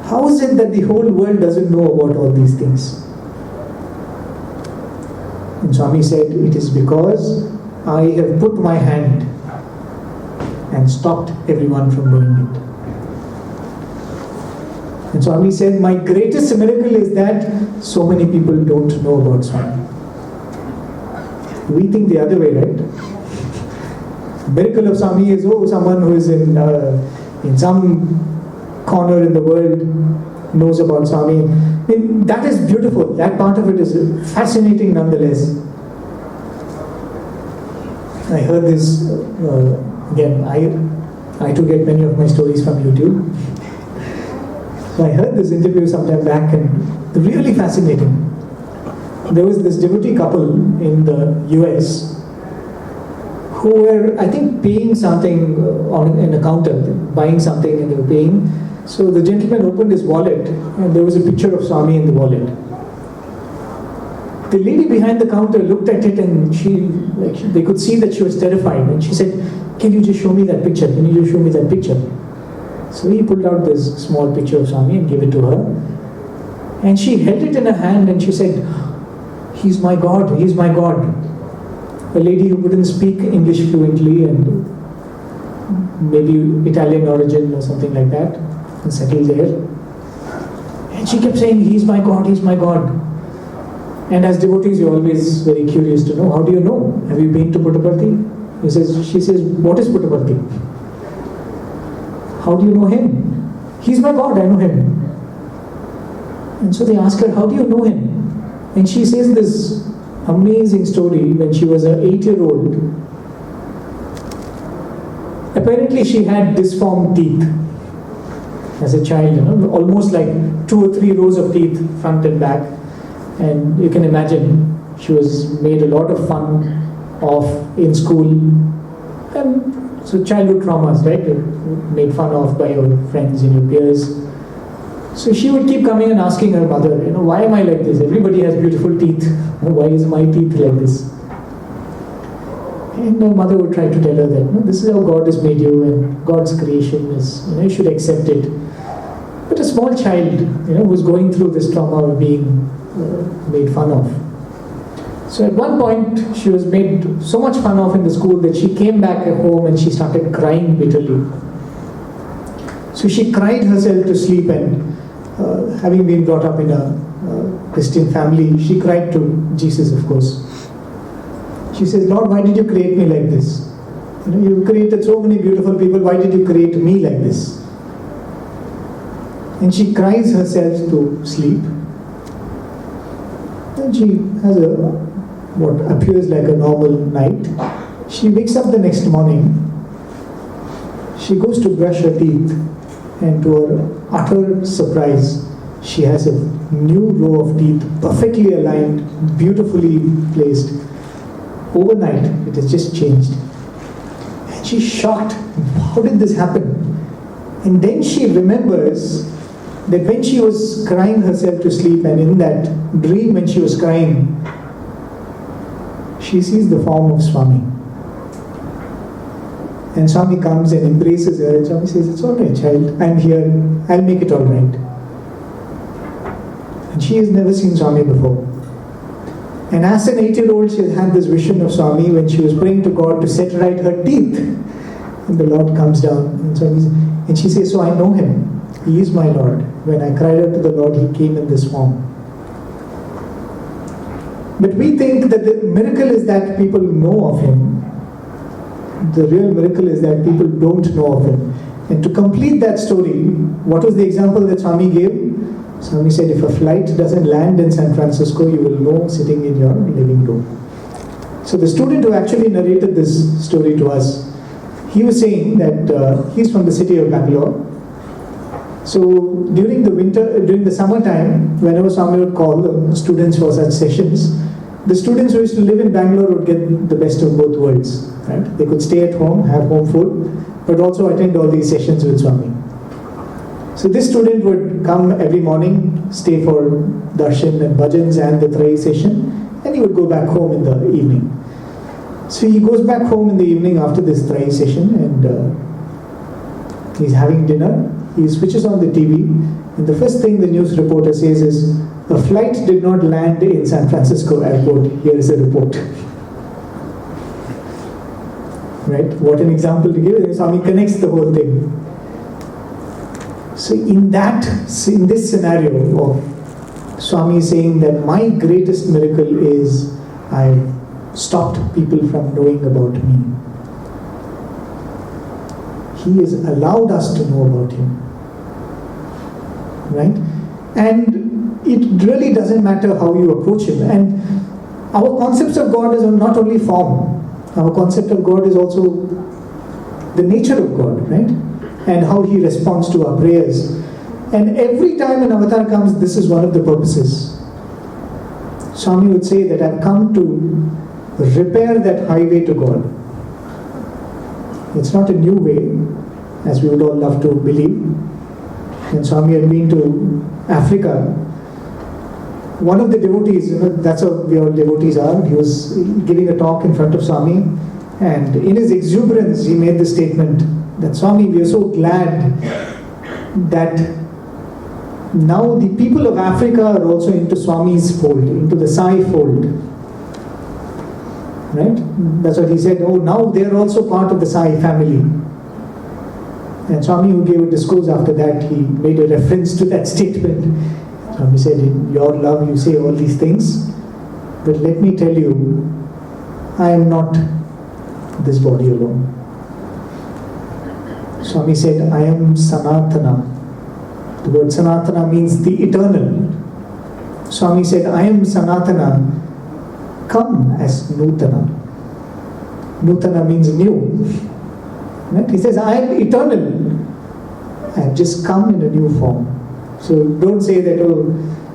How is it that the whole world doesn't know about all these things? And Swami said, it is because I have put my hand and stopped everyone from doing it. And Swami said, my greatest miracle is that so many people don't know about Swami. We think the other way, right? Miracle of Swami is, someone who is in some corner in the world knows about Swami. I mean, that is beautiful. That part of it is fascinating nonetheless. I heard this, again, I too get many of my stories from YouTube. So I heard this interview sometime back and really fascinating. There was this devotee couple in the US who were, I think, paying something in a counter, buying something and they were paying. So the gentleman opened his wallet and there was a picture of Swami in the wallet. The lady behind the counter looked at it and they could see that she was terrified. And she said, can you just show me that picture? Can you just show me that picture? So he pulled out this small picture of Swami and gave it to her. And she held it in her hand and she said, he's my God, he's my God. A lady who couldn't speak English fluently and maybe Italian origin or something like that, and settled there. And she kept saying, he's my God, he's my God. And as devotees, you're always very curious to know, how do you know? Have you been to Puttaparthi? She says, what is Puttaparthi? How do you know him? He's my God, I know him. And so they ask her, how do you know him? And she says this amazing story when she was an 8-year-old. Apparently she had disformed teeth as a child, almost like 2 or 3 rows of teeth, front and back. And you can imagine she was made a lot of fun of in school. And so childhood traumas, right? You're made fun of by your friends and your peers. So she would keep coming and asking her mother, why am I like this? Everybody has beautiful teeth. Why is my teeth like this? And her mother would try to tell her that, this is how God has made you and God's creation is, you should accept it. But a small child, who's going through this trauma of being made fun of. So at one point, she was made so much fun of in the school that she came back at home and she started crying bitterly. So she cried herself to sleep, and having been brought up in a Christian family, she cried to Jesus, of course. She says, Lord, why did you create me like this? You created so many beautiful people, why did you create me like this? And she cries herself to sleep. And she has what appears like a normal night. She wakes up the next morning. She goes to brush her teeth, and to her utter surprise, she has a new row of teeth, perfectly aligned, beautifully placed. Overnight, it has just changed. And she's shocked. How did this happen? And then she remembers that when she was crying herself to sleep, and in that dream when she was crying, she sees the form of Swami. And Swami comes and embraces her, and Swami says, it's all right, child, I'm here, I'll make it all right. And she has never seen Swami before. And as an 8-year-old, she had this vision of Swami when she was praying to God to set right her teeth. And the Lord comes down, and she says, so I know him, he is my Lord. When I cried out to the Lord, He came in this form. But we think that the miracle is that people know of Him. The real miracle is that people don't know of Him. And to complete that story, what was the example that Swami gave? Swami said, if a flight doesn't land in San Francisco, you will know sitting in your living room. So the student who actually narrated this story to us, he was saying that he's from the city of Bangalore. So during the summertime, whenever Swami would call the students for such sessions, the students who used to live in Bangalore would get the best of both worlds. Right? They could stay at home, have home food, but also attend all these sessions with Swami. So this student would come every morning, stay for darshan and bhajans and the Trai session, and he would go back home in the evening. So he goes back home in the evening after this Trai session, and he's having dinner. He switches on the TV, and the first thing the news reporter says is, a flight did not land in San Francisco airport. Here is a report. Right? What an example to give. Swami connects the whole thing. So in this scenario of Swami saying that my greatest miracle is I stopped people from knowing about me. He has allowed us to know about Him. Right? And it really doesn't matter how you approach Him. And our concepts of God is not only form. Our concept of God is also the nature of God, right? And how He responds to our prayers. And every time an avatar comes, this is one of the purposes. Swami would say that I've come to repair that highway to God. It's not a new way, as we would all love to believe. And Swami had been to Africa. One of the devotees, that's how we all devotees are, he was giving a talk in front of Swami, and in his exuberance he made the statement that, Swami, we are so glad that now the people of Africa are also into Swami's fold, into the Sai fold. Right? That's what he said. Oh, now they are also part of the Sai family. And Swami, who gave a discourse after that, he made a reference to that statement. Swami said, in your love you say all these things, but let me tell you, I am not this body alone. Swami said, I am Sanatana. The word Sanatana means the eternal. Swami said, I am Sanatana, come as Nutana. Nutana means new. Right? He says, I am eternal. I have just come in a new form. So don't say that, oh,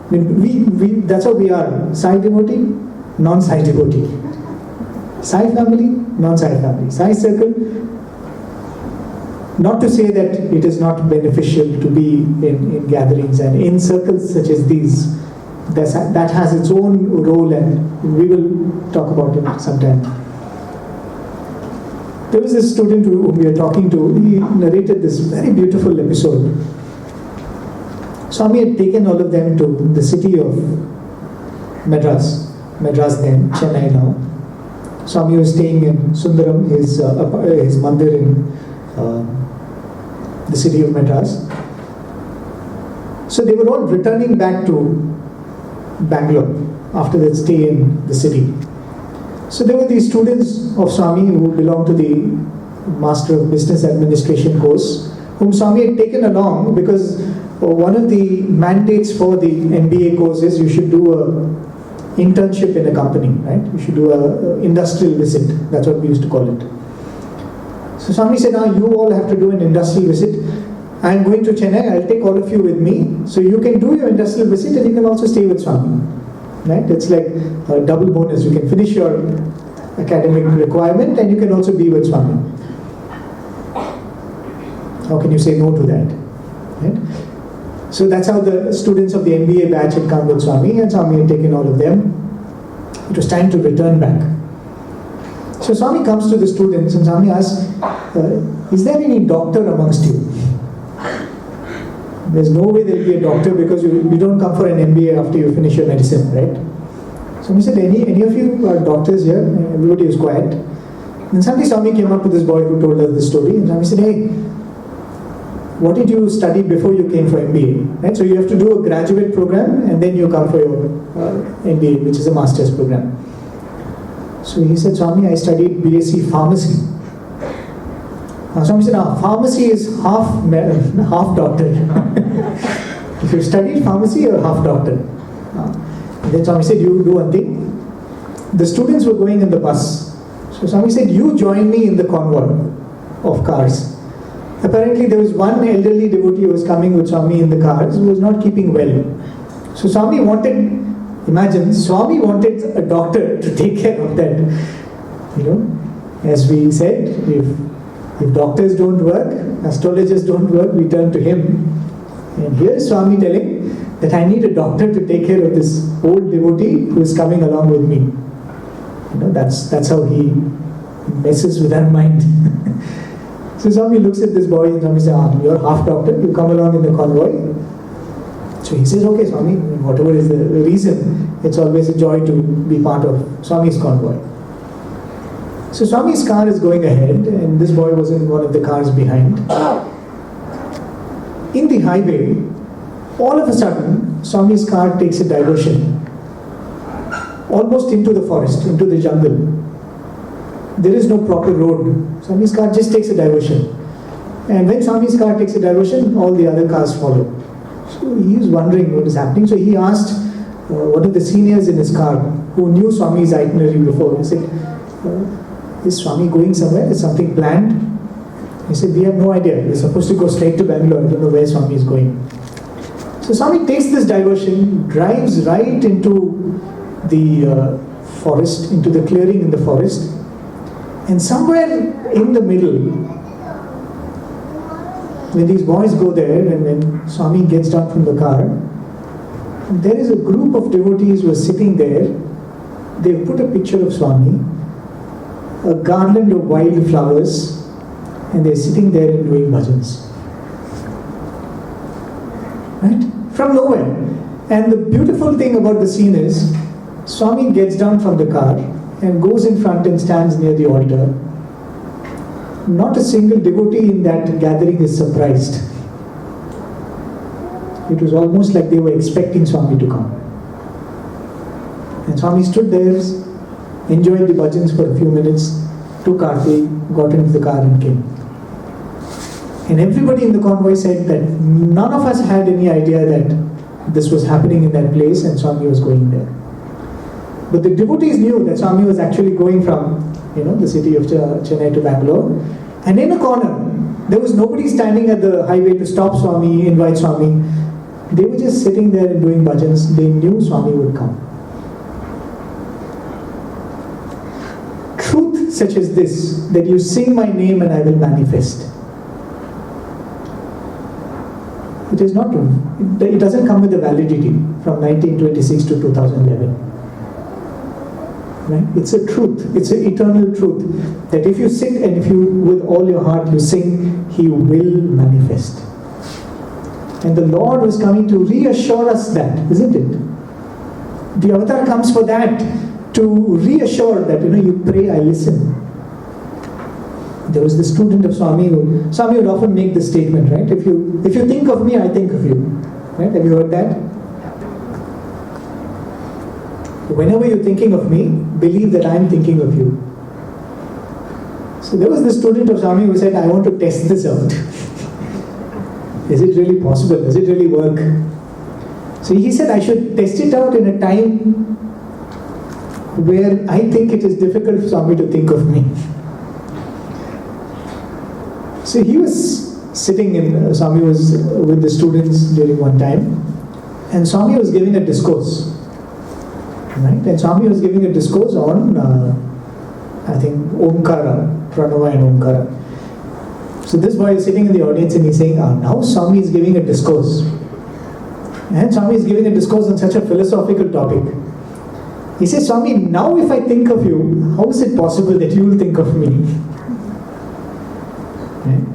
that's how we are. Sai devotee, non-Sai devotee. Sai family, non-Sai family. Sai circle. Not to say that it is not beneficial to be in gatherings and in circles such as these. That has its own role, and we will talk about it sometime. There was a student who we were talking to, he narrated this very beautiful episode. Swami had taken all of them to the city of Madras then, Chennai now. Swami was staying in Sundaram, his mandir in the city of Madras. So they were all returning back to Bangalore after their stay in the city. So there were these students of Swami who belonged to the Master of Business Administration course, whom Swami had taken along because one of the mandates for the MBA course is you should do a internship in a company, right? You should do a industrial visit. That's what we used to call it. So Swami said, now you all have to do an industrial visit. I am going to Chennai, I'll take all of you with me. So you can do your industrial visit and you can also stay with Swami. Right? It's like a double bonus. You can finish your academic requirement and you can also be with Swami. How can you say no to that? Right? So that's how the students of the MBA batch had come with Swami, and Swami had taken all of them. It was time to return back. So Swami comes to the students and Swami asks, is there any doctor amongst you? There's no way there will be a doctor because you don't come for an MBA after you finish your medicine, right? So he said, any of you are doctors here? And everybody was quiet. And suddenly Swami came up to this boy who told us the story, and Swami said, hey, what did you study before you came for MBA? Right? So you have to do a graduate program and then you come for your MBA, which is a master's program. So he said, Swami, I studied BSc Pharmacy. Swami said, pharmacy is half doctor. If you studied pharmacy, you're half doctor. Then Swami said, you do one thing. The students were going in the bus. So Swami said, you join me in the convoy of cars. Apparently there was one elderly devotee who was coming with Swami in the cars who was not keeping well. So Swami wanted a doctor to take care of that. As we said, if doctors don't work, astrologers don't work, we turn to him. And here is Swami telling that I need a doctor to take care of this old devotee who is coming along with me. That's how he messes with our mind. So Swami looks at this boy and Swami says, you're half doctor, you come along in the convoy. So he says, okay Swami, whatever is the reason, it's always a joy to be part of Swami's convoy. So Swami's car is going ahead and this boy was in one of the cars behind. In the highway, all of a sudden, Swami's car takes a diversion. Almost into the forest, into the jungle. There is no proper road. Swami's car just takes a diversion. And when Swami's car takes a diversion, all the other cars follow. So he is wondering what is happening. So he asked one of the seniors in his car who knew Swami's itinerary before. He said, is Swami going somewhere? Is something planned? He said, we have no idea. We're supposed to go straight to Bangalore. I don't know where Swami is going. So Swami takes this diversion, drives right into the forest, into the clearing in the forest. And somewhere in the middle, when these boys go there and when Swami gets down from the car, there is a group of devotees who are sitting there. They've put a picture of Swami, a garland of wild flowers, and they're sitting there and doing bhajans. Right? From nowhere. And the beautiful thing about the scene is, Swami gets down from the car and goes in front and stands near the altar. Not a single devotee in that gathering is surprised. It was almost like they were expecting Swami to come. And Swami stood there, enjoyed the bhajans for a few minutes, took aarti, got into the car and came. And everybody in the convoy said that none of us had any idea that this was happening in that place and Swami was going there. But the devotees knew that Swami was actually going from, the city of Chennai to Bangalore. And in a corner, there was nobody standing at the highway to stop Swami, invite Swami. They were just sitting there and doing bhajans. They knew Swami would come. Truth such as this, that you sing my name and I will manifest. It doesn't come with a validity from 1926 to 2011. Right? It's a truth. It's an eternal truth that if you sit and if you, with all your heart, you sing, He will manifest. And the Lord was coming to reassure us that, isn't it? The avatar comes for that, to reassure that, you pray, I listen. There was the student of Swami would often make this statement, right? If you think of me, I think of you. Right? Have you heard that? Whenever you're thinking of me, believe that I'm thinking of you. So there was this student of Swami who said, I want to test this out. Is it really possible? Does it really work? So he said I should test it out in a time where I think it is difficult for Swami to think of me. So he was sitting in, Swami was with the students during one time, and Swami was giving a discourse. Right? And Swami was giving a discourse on, I think, Omkara, Pranava and Omkara. So this boy is sitting in the audience and he's saying, now Swami is giving a discourse. And Swami is giving a discourse on such a philosophical topic. He says, Swami, now if I think of you, how is it possible that you will think of me? Right?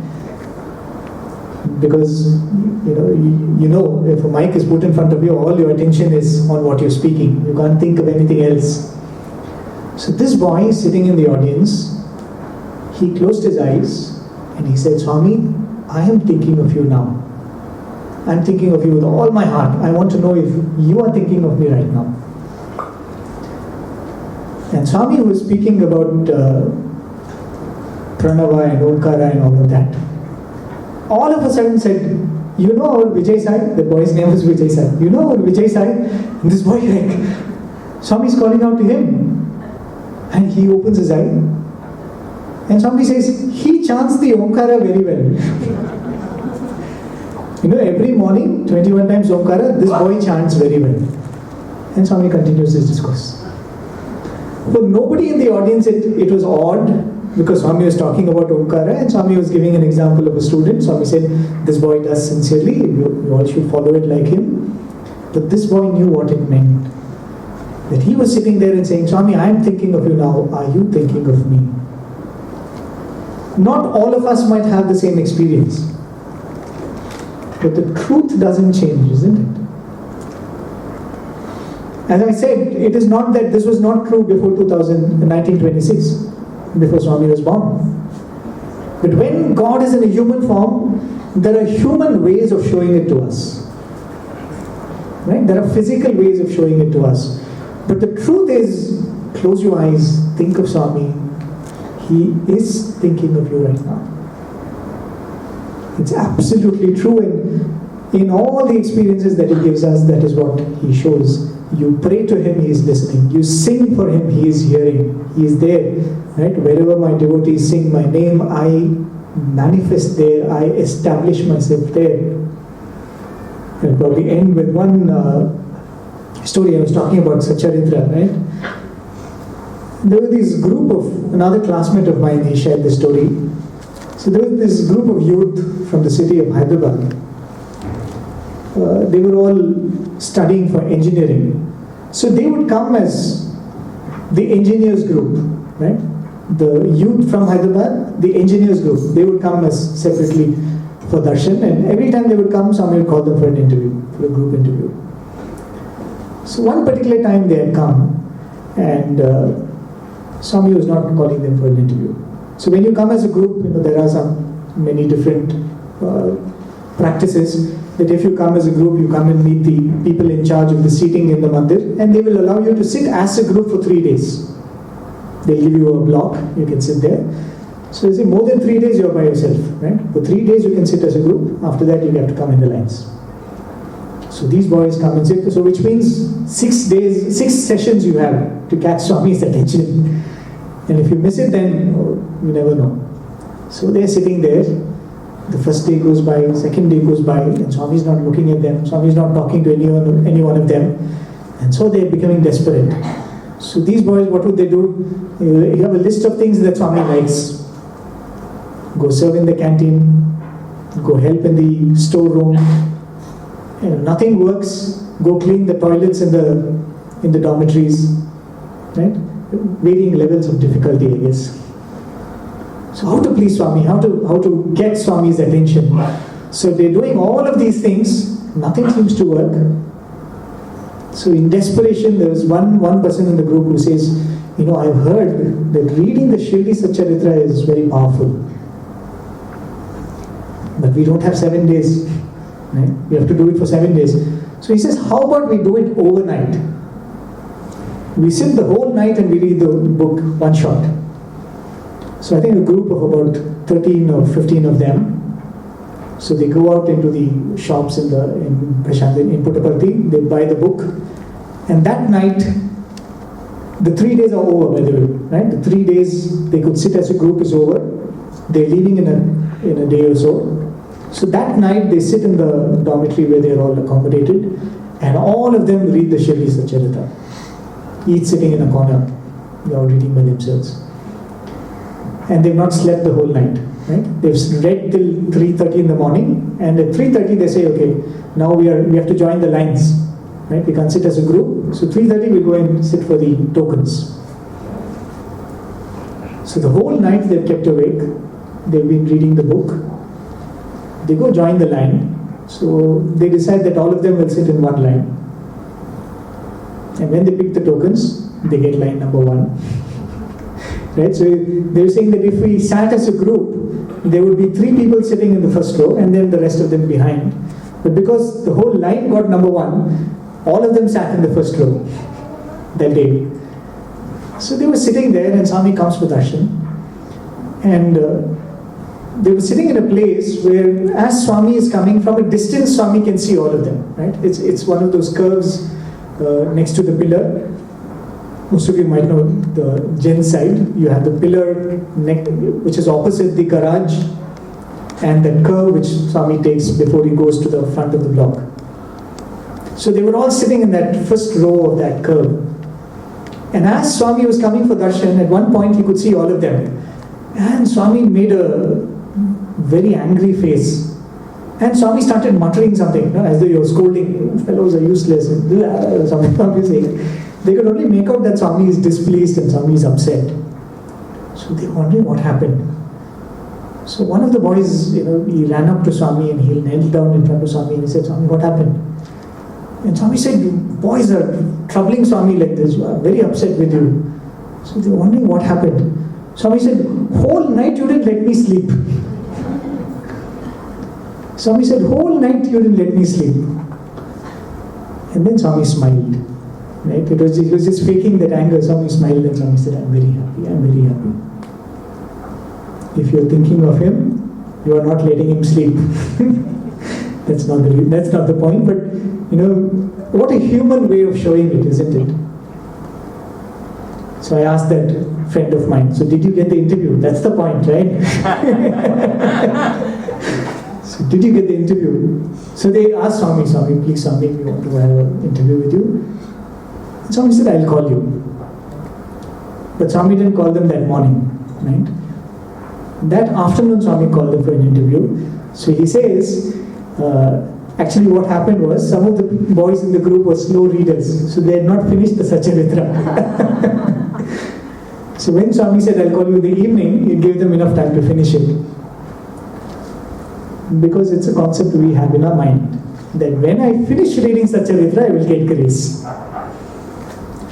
Because, if a mic is put in front of you, all your attention is on what you're speaking. You can't think of anything else. So this boy is sitting in the audience. He closed his eyes and he said, Swami, I am thinking of you now. I'm thinking of you with all my heart. I want to know if you are thinking of me right now. And Swami was speaking about Pranava and Omkara and all of that. All of a sudden said, you know our Vijay Sai? The boy's name was Vijay Sai. You know our Vijay Sai? And this boy, like, Swami's calling out to him. And he opens his eye. And Swami says, he chants the Omkara very well. You know, every morning, 21 times Omkara, this boy chants very well. And Swami continues his discourse. For nobody in the audience, it was odd, because Swami was talking about Omkara and Swami was giving an example of a student. Swami said, this boy does sincerely, you all should follow it like him. But this boy knew what it meant. That he was sitting there and saying, Swami, I am thinking of you now, are you thinking of me? Not all of us might have the same experience. But the truth doesn't change, isn't it? As I said, it is not that this was not true before 1926, before Swami was born. But when God is in a human form, there are human ways of showing it to us. Right? There are physical ways of showing it to us. But the truth is, close your eyes, think of Swami. He is thinking of you right now. It's absolutely true, and in all the experiences that he gives us, that is what he shows. You pray to him, he is listening. You sing for him, he is hearing. He is there. Right? Wherever my devotees sing my name, I manifest there. I establish myself there. I'll probably end with one story. I was talking about Sacharitra, right? There was this group of, another classmate of mine, he shared this story. So there was this group of youth from the city of Hyderabad. They were all studying for engineering. So they would come as the engineers group, right? The youth from Hyderabad, the engineers group, they would come as separately for darshan, and every time they would come, somebody would call them for an interview, for a group interview. So one particular time they had come, and Swami was not calling them for an interview. So when you come as a group, there are many different practices, that if you come as a group, you come and meet the people in charge of the seating in the mandir, and they will allow you to sit as a group for 3 days. They'll give you a block, you can sit there. So they say more than 3 days you're by yourself, right? For 3 days you can sit as a group, after that you have to come in the lines. So these boys come and sit, so which means 6 days, 6 sessions you have to catch Swami's attention. And if you miss it, then you never know. So they're sitting there. The first day goes by, second day goes by, and Swami's not looking at them. Swami's not talking to any one of them. And so they're becoming desperate. So these boys, what would they do? You have a list of things that Swami likes. Go serve in the canteen, go help in the storeroom. Nothing works, go clean the toilets in the dormitories. Right? Varying levels of difficulty, I guess. So how to please Swami? How to get Swami's attention? So they're doing all of these things, nothing seems to work. So in desperation, there was one person in the group who says, I've heard that reading the Shirdi Satcharitra is very powerful. But we don't have 7 days. Right? We have to do it for 7 days. So he says, how about we do it overnight? We sit the whole night and we read the book one shot. So I think a group of about 13 or 15 of them. So they go out into the shops in Puttaparthi, they buy the book, and that night, the 3 days are over, by the way, right? The 3 days they could sit as a group is over. They're leaving in a day or so. So that night they sit in the dormitory where they're all accommodated, and all of them read the Shirdi Satcharitra. Each sitting in a corner, they're all reading by themselves. And they've not slept the whole night. Right? They've read till 3:30 in the morning, and at 3:30 they say, okay, now we have to join the lines. Right? We can't sit as a group. So 3:30 we go and sit for the tokens. So the whole night they've kept awake. They've been reading the book. They go join the line. So they decide that all of them will sit in one line. And when they pick the tokens, they get line number 1. Right? So they were saying that if we sat as a group, there would be 3 people sitting in the first row and then the rest of them behind. But because the whole line got number 1, all of them sat in the first row that day. So they were sitting there and Swami comes for darshan. And they were sitting in a place where as Swami is coming from a distance, Swami can see all of them, right? It's one of those curves next to the pillar. Most of you might know the Jain side. You have the pillar which is opposite the garage and the curve which Swami takes before he goes to the front of the block. So they were all sitting in that first row of that curve. And as Swami was coming for darshan, at one point he could see all of them. And Swami made a very angry face. And Swami started muttering something, as though he was scolding, fellows are useless, and something Swami was saying. They could only make out that Swami is displeased and Swami is upset. So they were wondering what happened. So one of the boys, he ran up to Swami and he knelt down in front of Swami and he said, Swami, what happened? And Swami said, you boys are troubling Swami like this, you are very upset with you. So they were wondering what happened. Swami said, whole night you didn't let me sleep. Swami said, whole night you didn't let me sleep. And then Swami smiled. Right? He was just faking that anger. Swami smiled and Swami said, I'm very happy, I'm very happy. If you're thinking of him, you are not letting him sleep. That's not the point, but what a human way of showing it, isn't it? So I asked that friend of mine, so did you get the interview? That's the point, right? So did you get the interview? So they asked Swami, please Swami, we want to have an interview with you. And Swami said, I'll call you. But Swami didn't call them that morning, right? That afternoon Swami called them for an interview. So he says, actually what happened was, some of the boys in the group were slow readers, so they had not finished the Satcharitra. So when Swami said, I'll call you in the evening, he gave them enough time to finish it. Because it's a concept we have in our mind, that when I finish reading Satcharitra, I will get grace.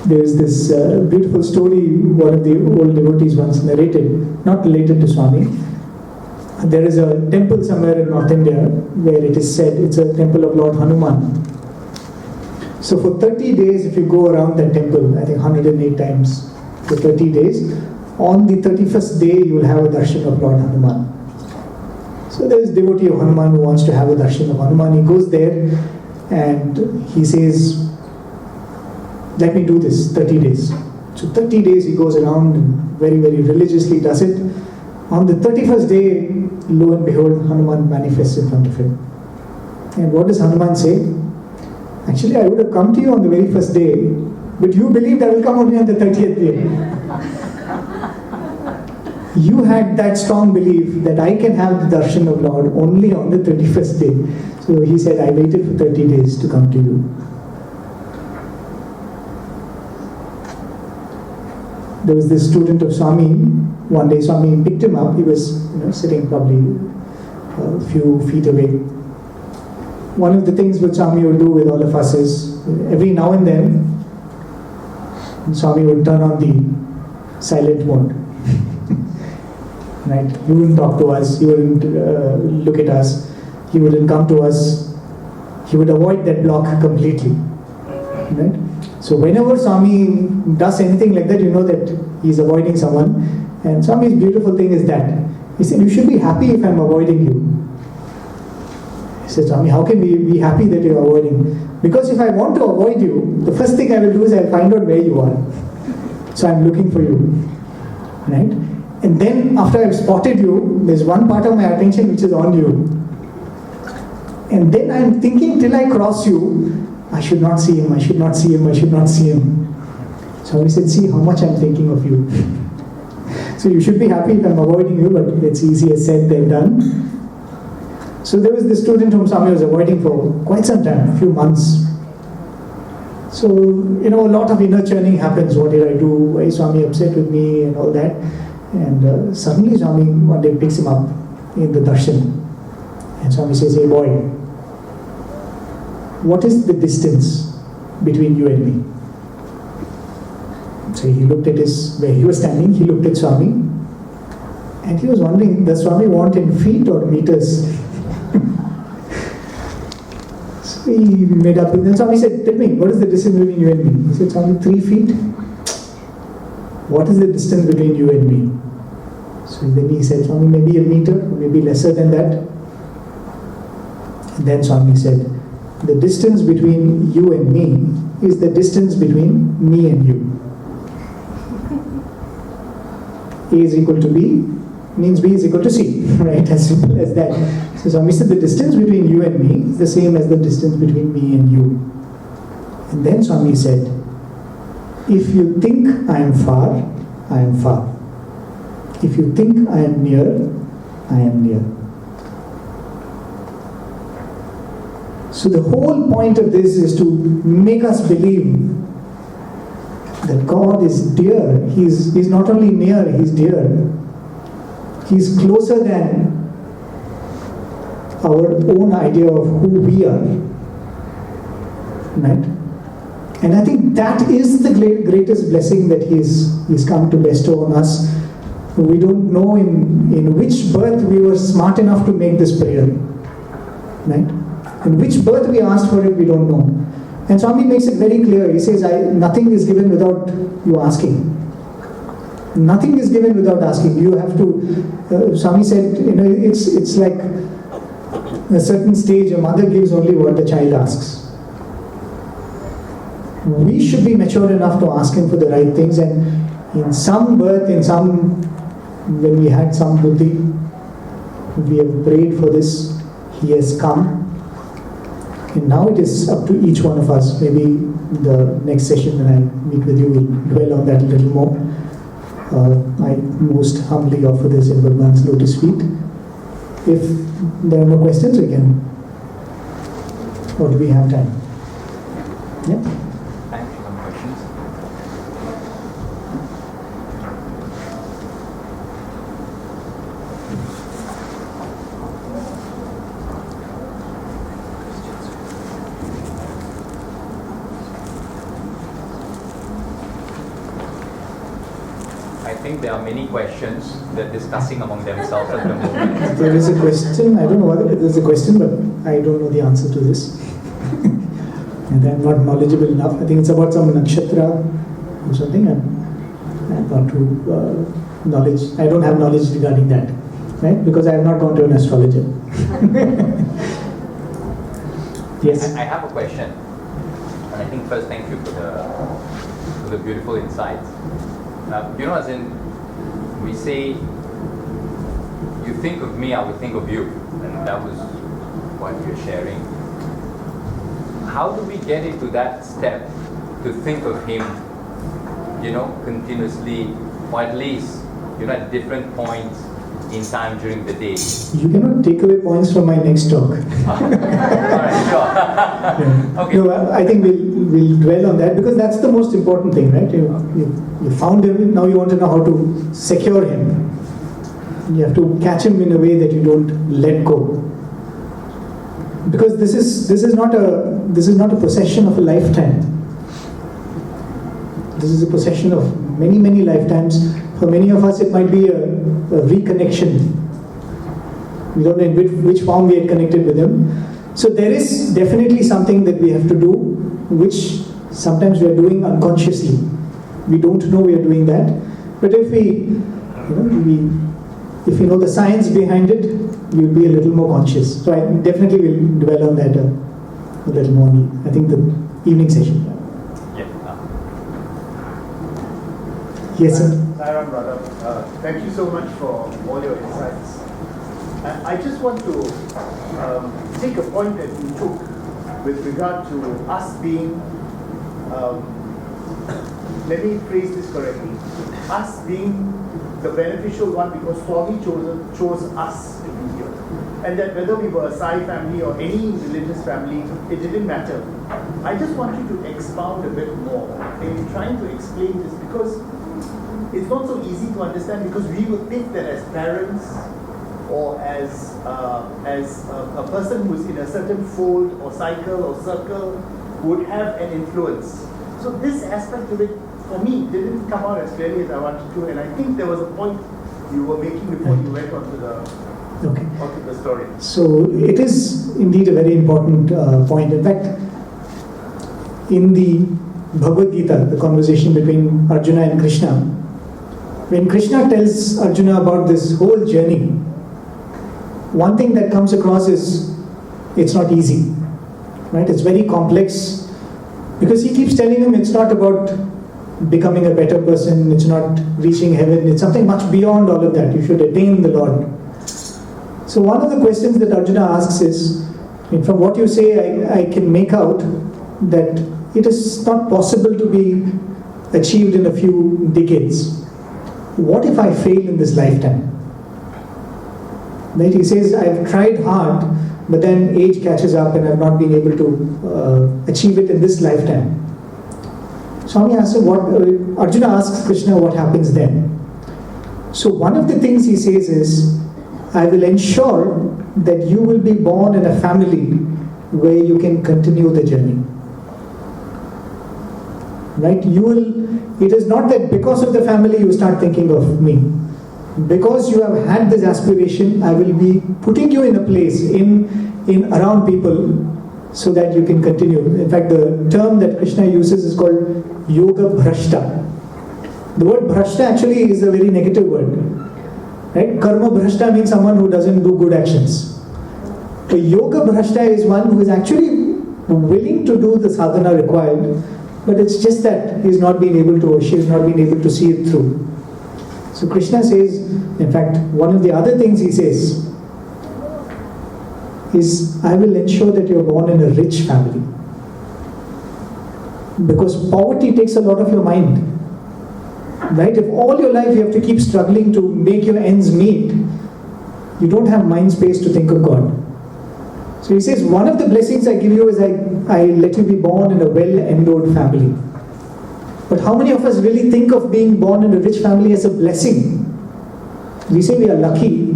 There is this beautiful story one of the old devotees once narrated, not related to Swami. There is a temple somewhere in North India where it is said it's a temple of Lord Hanuman. So for 30 days, if you go around that temple, I think 108 times for 30 days, on the 31st day you will have a darshan of Lord Hanuman. So there is a devotee of Hanuman who wants to have a darshan of Hanuman. He goes there and he says, let me do this 30 days. So 30 days he goes around and very, very religiously does it. On the 31st day, lo and behold, Hanuman manifests in front of him. And what does Hanuman say? Actually, I would have come to you on the very first day, but you believed I will come only on the 30th day. You had that strong belief that I can have the darshan of Lord only on the 31st day. So he said, I waited for 30 days to come to you. There was this student of Swami. One day Swami picked him up. He was sitting probably a few feet away. One of the things which Swami would do with all of us is, every now and then, Swami would turn on the silent mode. Right? He wouldn't talk to us. He wouldn't look at us. He wouldn't come to us. He would avoid that block completely. Right? So whenever Swami does anything like that, you know that he's avoiding someone. And Swami's beautiful thing is that he said, you should be happy if I'm avoiding you. He said, Swami, how can we be happy that you're avoiding? Because if I want to avoid you, the first thing I will do is I'll find out where you are. So I'm looking for you. Right? And then after I've spotted you, there's one part of my attention which is on you. And then I'm thinking till I cross you, I should not see him, I should not see him, I should not see him. So he said, see how much I'm thinking of you. So you should be happy if I'm avoiding you, but it's easier said than done. So there was this student whom Swami was avoiding for quite some time, a few months. So, a lot of inner churning happens. What did I do? Why is Swami upset with me and all that? And suddenly Swami one day picks him up in the darshan. And Swami says, hey boy, what is the distance between you and me? So he looked at where he was standing, he looked at Swami, And he was wondering, does Swami want in feet or meters? So he made up. Then Swami said, tell me, what is the distance between you and me? He said, Swami, 3 feet. What is the distance between you and me? So then he said, Swami, maybe a meter, maybe lesser than that. And then Swami said, the distance between you and me is the distance between me and you. A is equal to B means B is equal to C, right? As simple as that. So Swami said the distance between you and me is the same as the distance between me and you. And then Swami said, if you think I am far, I am far. If you think I am near, I am near. So the whole point of this is to make us believe that God is dear. He's not only near, He's dear. He's closer than our own idea of who we are. Right? And I think that is the greatest blessing that He's come to bestow on us. We don't know in which birth we were smart enough to make this prayer. Right? In which birth we asked for it, we don't know. And Swami makes it very clear. He says, nothing is given without you asking. Nothing is given without asking. You have to, Swami said, it's like a certain stage, a mother gives only what the child asks. We should be mature enough to ask Him for the right things, and in some birth, when we had some buddhi, we have prayed for this, He has come. And now it is up to each one of us. Maybe the next session when I meet with you, we'll dwell on that a little more. I most humbly offer this in Bhagwan's lotus feet. If there are no questions, we can. Or do we have time? Yeah.
Time for some questions. I think there are many questions they're discussing among themselves at the moment.
There is a question, I don't know whether there's a question, but I don't know the answer to this. And I'm not knowledgeable enough. I think it's about some nakshatra or something. I'm not too knowledge. I don't have knowledge regarding that, right? Because I have not gone to an astrologer. Yes.
I have a question. And I think first, thank you for the beautiful insights. As in, we say, you think of me, I will think of you. And that was what you're sharing. How do we get into that step to think of Him, continuously, or at least, at different points in time during the day?
You cannot take away points from my next talk.
Alright, sure.
Yeah.
Okay.
No, I think we'll dwell on that, because that's the most important thing, right? You found Him, now you want to know how to secure Him. You have to catch Him in a way that you don't let go. Because this is not a possession of a lifetime. This is a possession of many, many lifetimes. For many of us, it might be a reconnection. We don't know in which form we had connected with Him. So there is definitely something that we have to do, which sometimes we are doing unconsciously. We don't know we are doing that. But if we know the science behind it, we'll be a little more conscious. So I definitely will dwell on that a little more. I think the evening session.
Yeah.
Yes, sir.
Sairam, brother. Thank you so much for all your insights. I just want to take a point that you took with regard to us being, let me phrase this correctly, us being the beneficial one because Swami chose us to be here. And that whether we were a Sai family or any religious family, it didn't matter. I just want you to expound a bit more in trying to explain this, because it's not so easy to understand, because we would think that as parents or as a person who's in a certain fold or cycle or circle would have an influence. So this aspect of it, for me, didn't come out as clearly as I wanted to, and I think there was a point you were making before you went onto the story.
So it is indeed a very important point. In fact, in the Bhagavad Gita, the conversation between Arjuna and Krishna, when Krishna tells Arjuna about this whole journey, one thing that comes across is it's not easy, right? It's very complex, because he keeps telling him it's not about becoming a better person, it's not reaching heaven, it's something much beyond all of that. You should attain the Lord. So one of the questions that Arjuna asks is, and from what you say, I can make out that it is not possible to be achieved in a few decades. What if I fail in this lifetime? Right? He says, I've tried hard, but then age catches up and I've not been able to achieve it in this lifetime. Swami asks Arjuna asks Krishna what happens then. So one of the things he says is, I will ensure that you will be born in a family where you can continue the journey. Right? It is not that because of the family you start thinking of me. Because you have had this aspiration, I will be putting you in a place, in around people, so that you can continue. In fact, the term that Krishna uses is called yoga bhrashta. The word bhrashta actually is a very negative word. Right? Karma bhrashta means someone who doesn't do good actions. So yoga bhrashta is one who is actually willing to do the sadhana required, but it's just that he's not been able to, or she's not been able to see it through. So Krishna says, in fact, one of the other things he says is, I will ensure that you're born in a rich family. Because poverty takes a lot of your mind. Right? If all your life you have to keep struggling to make your ends meet, you don't have mind space to think of God. So he says, one of the blessings I give you is I let you be born in a well-endowed family. But how many of us really think of being born in a rich family as a blessing? We say we are lucky.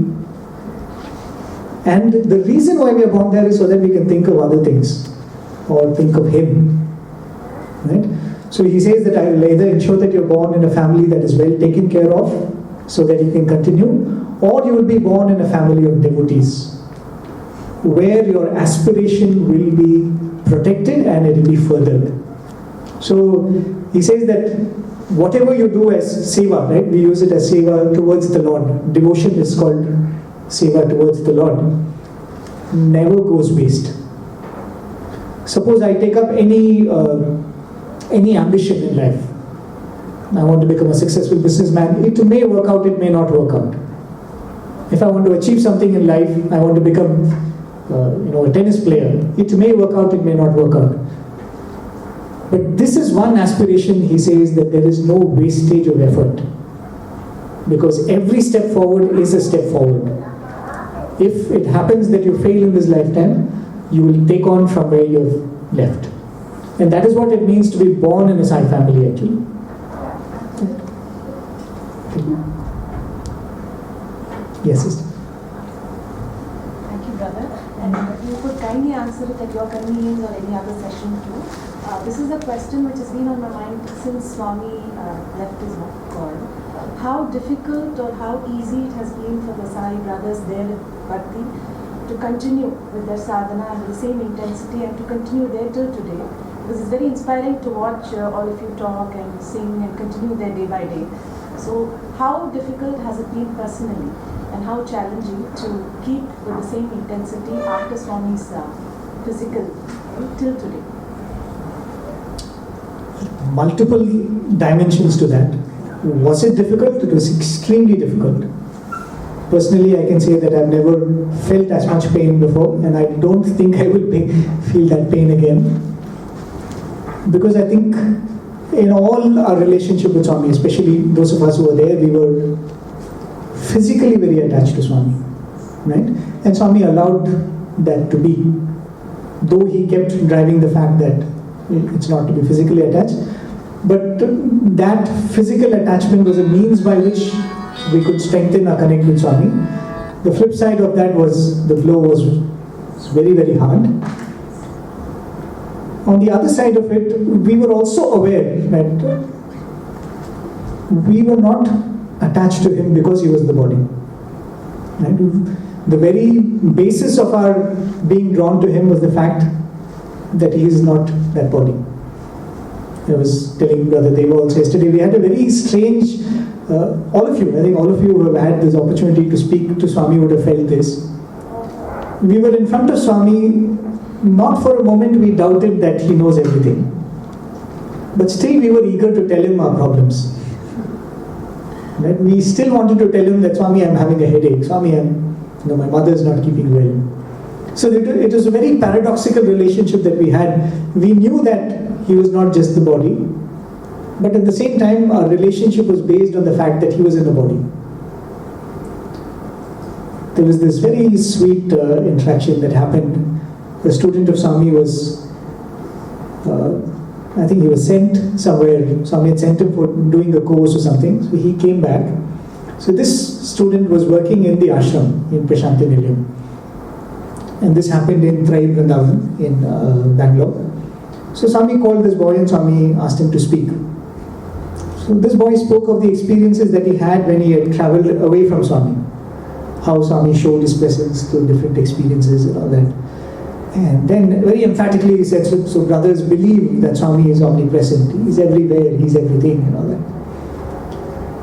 And the reason why we are born there is so that we can think of other things, or think of Him. Right? So he says that I will either ensure that you're born in a family that is well taken care of, so that you can continue, or you will be born in a family of devotees, where your aspiration will be protected and it will be furthered. So he says that whatever you do as seva, right? We use it as seva towards the Lord. Devotion is called seva towards the Lord. Never goes waste. Suppose I take up any ambition in life. I want to become a successful businessman. It may work out, it may not work out. If I want to achieve something in life, I want to become a tennis player. It may work out, it may not work out. But this is one aspiration, he says, that there is no wastage of effort. Because every step forward is a step forward. If it happens that you fail in this lifetime, you will take on from where you have left. And that is what it means to be born in a Sai family, actually. Yes, sister.
Thank you, brother. And you could kindly answer it at your convenience or any other session too. This is a question which has been on my mind since Swami left his call. How difficult or how easy it has been for the Sai brothers there at Bhakti to continue with their sadhana and with the same intensity and to continue there till today. Because it's very inspiring to watch all of you talk and sing and continue there day by day. So how difficult has it been personally and how challenging to keep with the same intensity after Swami's physical till today?
Multiple dimensions to that. Was it difficult? It was extremely difficult. Personally, I can say that I've never felt as much pain before, and I don't think I will feel that pain again. Because I think in all our relationship with Swami, especially those of us who were there, we were physically very attached to Swami. Right? And Swami allowed that to be. Though he kept driving the fact that it's not to be physically attached. But that physical attachment was a means by which we could strengthen our connect with Swami. The flip side of that was the blow was very, very hard. On the other side of it, we were also aware that we were not attached to him because he was the body. Right? The very basis of our being drawn to him was the fact that he is not that body. I was telling Brother Deva also yesterday, we had a very strange, all of you, I think all of you who have had this opportunity to speak to Swami would have felt this. We were in front of Swami, not for a moment we doubted that he knows everything. But still we were eager to tell him our problems. Right? We still wanted to tell him that, Swami, I'm having a headache. Swami, my mother is not keeping well. So it was a very paradoxical relationship that we had. We knew that he was not just the body, but at the same time our relationship was based on the fact that he was in the body. There was this very sweet interaction that happened. A student of Swami was, I think he was sent somewhere. Swami had sent him for doing a course or something. So he came back. So this student was working in the ashram in Prashanti Nilayam. And this happened in Trai Vrindavan in Bangalore. So Swami called this boy and Swami asked him to speak. So this boy spoke of the experiences that he had when he had traveled away from Swami. How Swami showed his presence through different experiences and all that. And then very emphatically he said, so brothers believe that Swami is omnipresent. He's everywhere, he's everything and all that.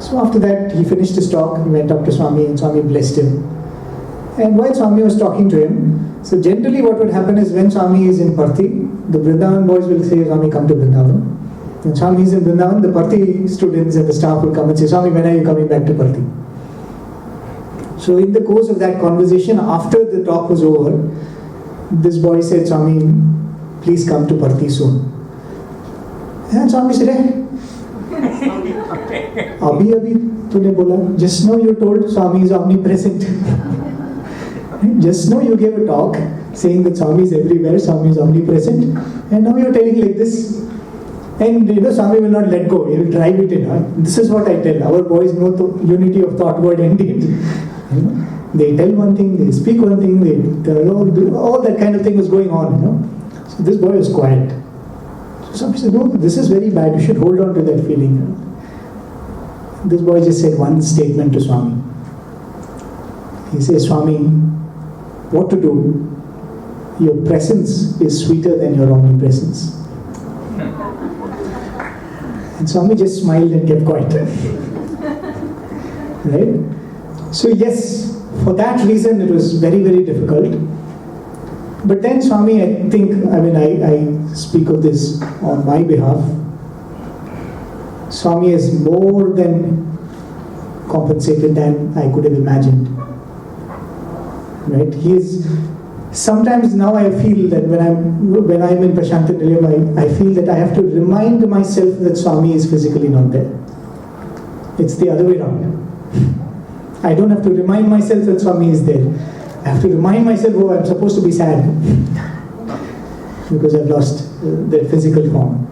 So after that he finished his talk, he went up to Swami and Swami blessed him. And while Swami was talking to him, so generally what would happen is when Swami is in Parthi, the Vrindavan boys will say, Swami, come to Vrindavan. When Swami is in Vrindavan, the Parthi students and the staff will come and say, Swami, when are you coming back to Parthi? So in the course of that conversation, after the talk was over, this boy said, Swami, please come to Parthi soon. And Swami said, Abhi tune bola, just now you told Swami is omnipresent. Just now you gave a talk saying that Swami is everywhere, Swami is omnipresent, and now you are telling like this. And Swami will not let go, he will drive it in. This is what I tell. Our boys know the unity of thought, word and deed. They tell one thing, they speak one thing, all that kind of thing was going on. So this boy was quiet. So Swami said, no, this is very bad, you should hold on to that feeling. This boy just said one statement to Swami. He says, Swami, what to do? Your presence is sweeter than your omnipresence. And Swami just smiled and kept quiet. Right? So yes, for that reason it was very, very difficult. But then Swami, I speak of this on my behalf. Swami is more than compensated than I could have imagined. Right? He is. Sometimes now I feel that when I'm in Prashanti Nilayam, I feel that I have to remind myself that Swami is physically not there. It's the other way around. I don't have to remind myself that Swami is there. I have to remind myself, I'm supposed to be sad because I've lost that physical form.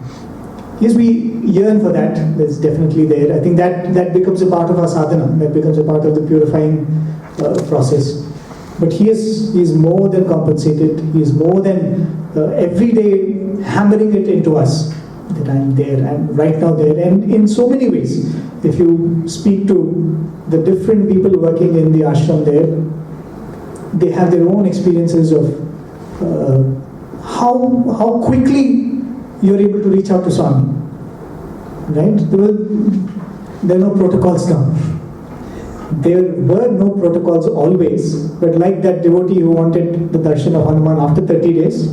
Yes, we yearn for that. That's definitely there. I think that becomes a part of our sadhana. That becomes a part of the purifying process. But he is more than compensated. He is more than every day hammering it into us that I'm there, I'm right now there. And in so many ways, if you speak to the different people working in the ashram there, they have their own experiences of how quickly you're able to reach out to Swami. Right? There are no protocols now. There were no protocols always, but like that devotee who wanted the darshan of Hanuman after 30 days,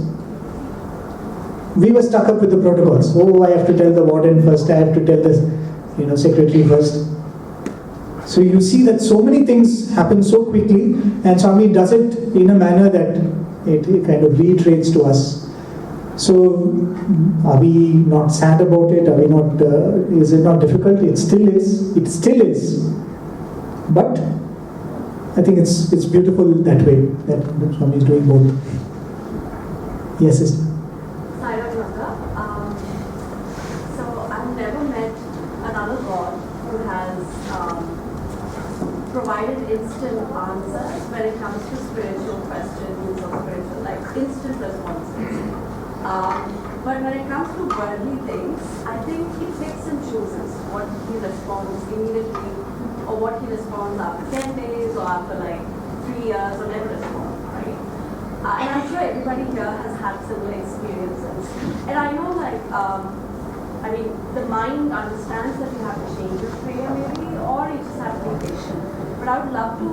we were stuck up with the protocols. I have to tell the warden first, I have to tell the secretary first. So you see that so many things happen so quickly, and Swami does it in a manner that it kind of reiterates to us. So are we not sad about it? Are we not? Is it not difficult? It still is. It still is. But I think it's beautiful that way, that Swami is doing both. Yes, sister.
So I've never met another God who has provided instant answers when it comes to spiritual questions or spiritual, like instant responses. But when it comes to worldly things, I think he picks and chooses what what he responds immediately, or what he responds after 10 days, or after like 3 years, or never responds, right? And I'm sure everybody here has had similar experiences. And I know I mean, the mind understands that you have to change your prayer maybe, or you just have to be patient. But I would love to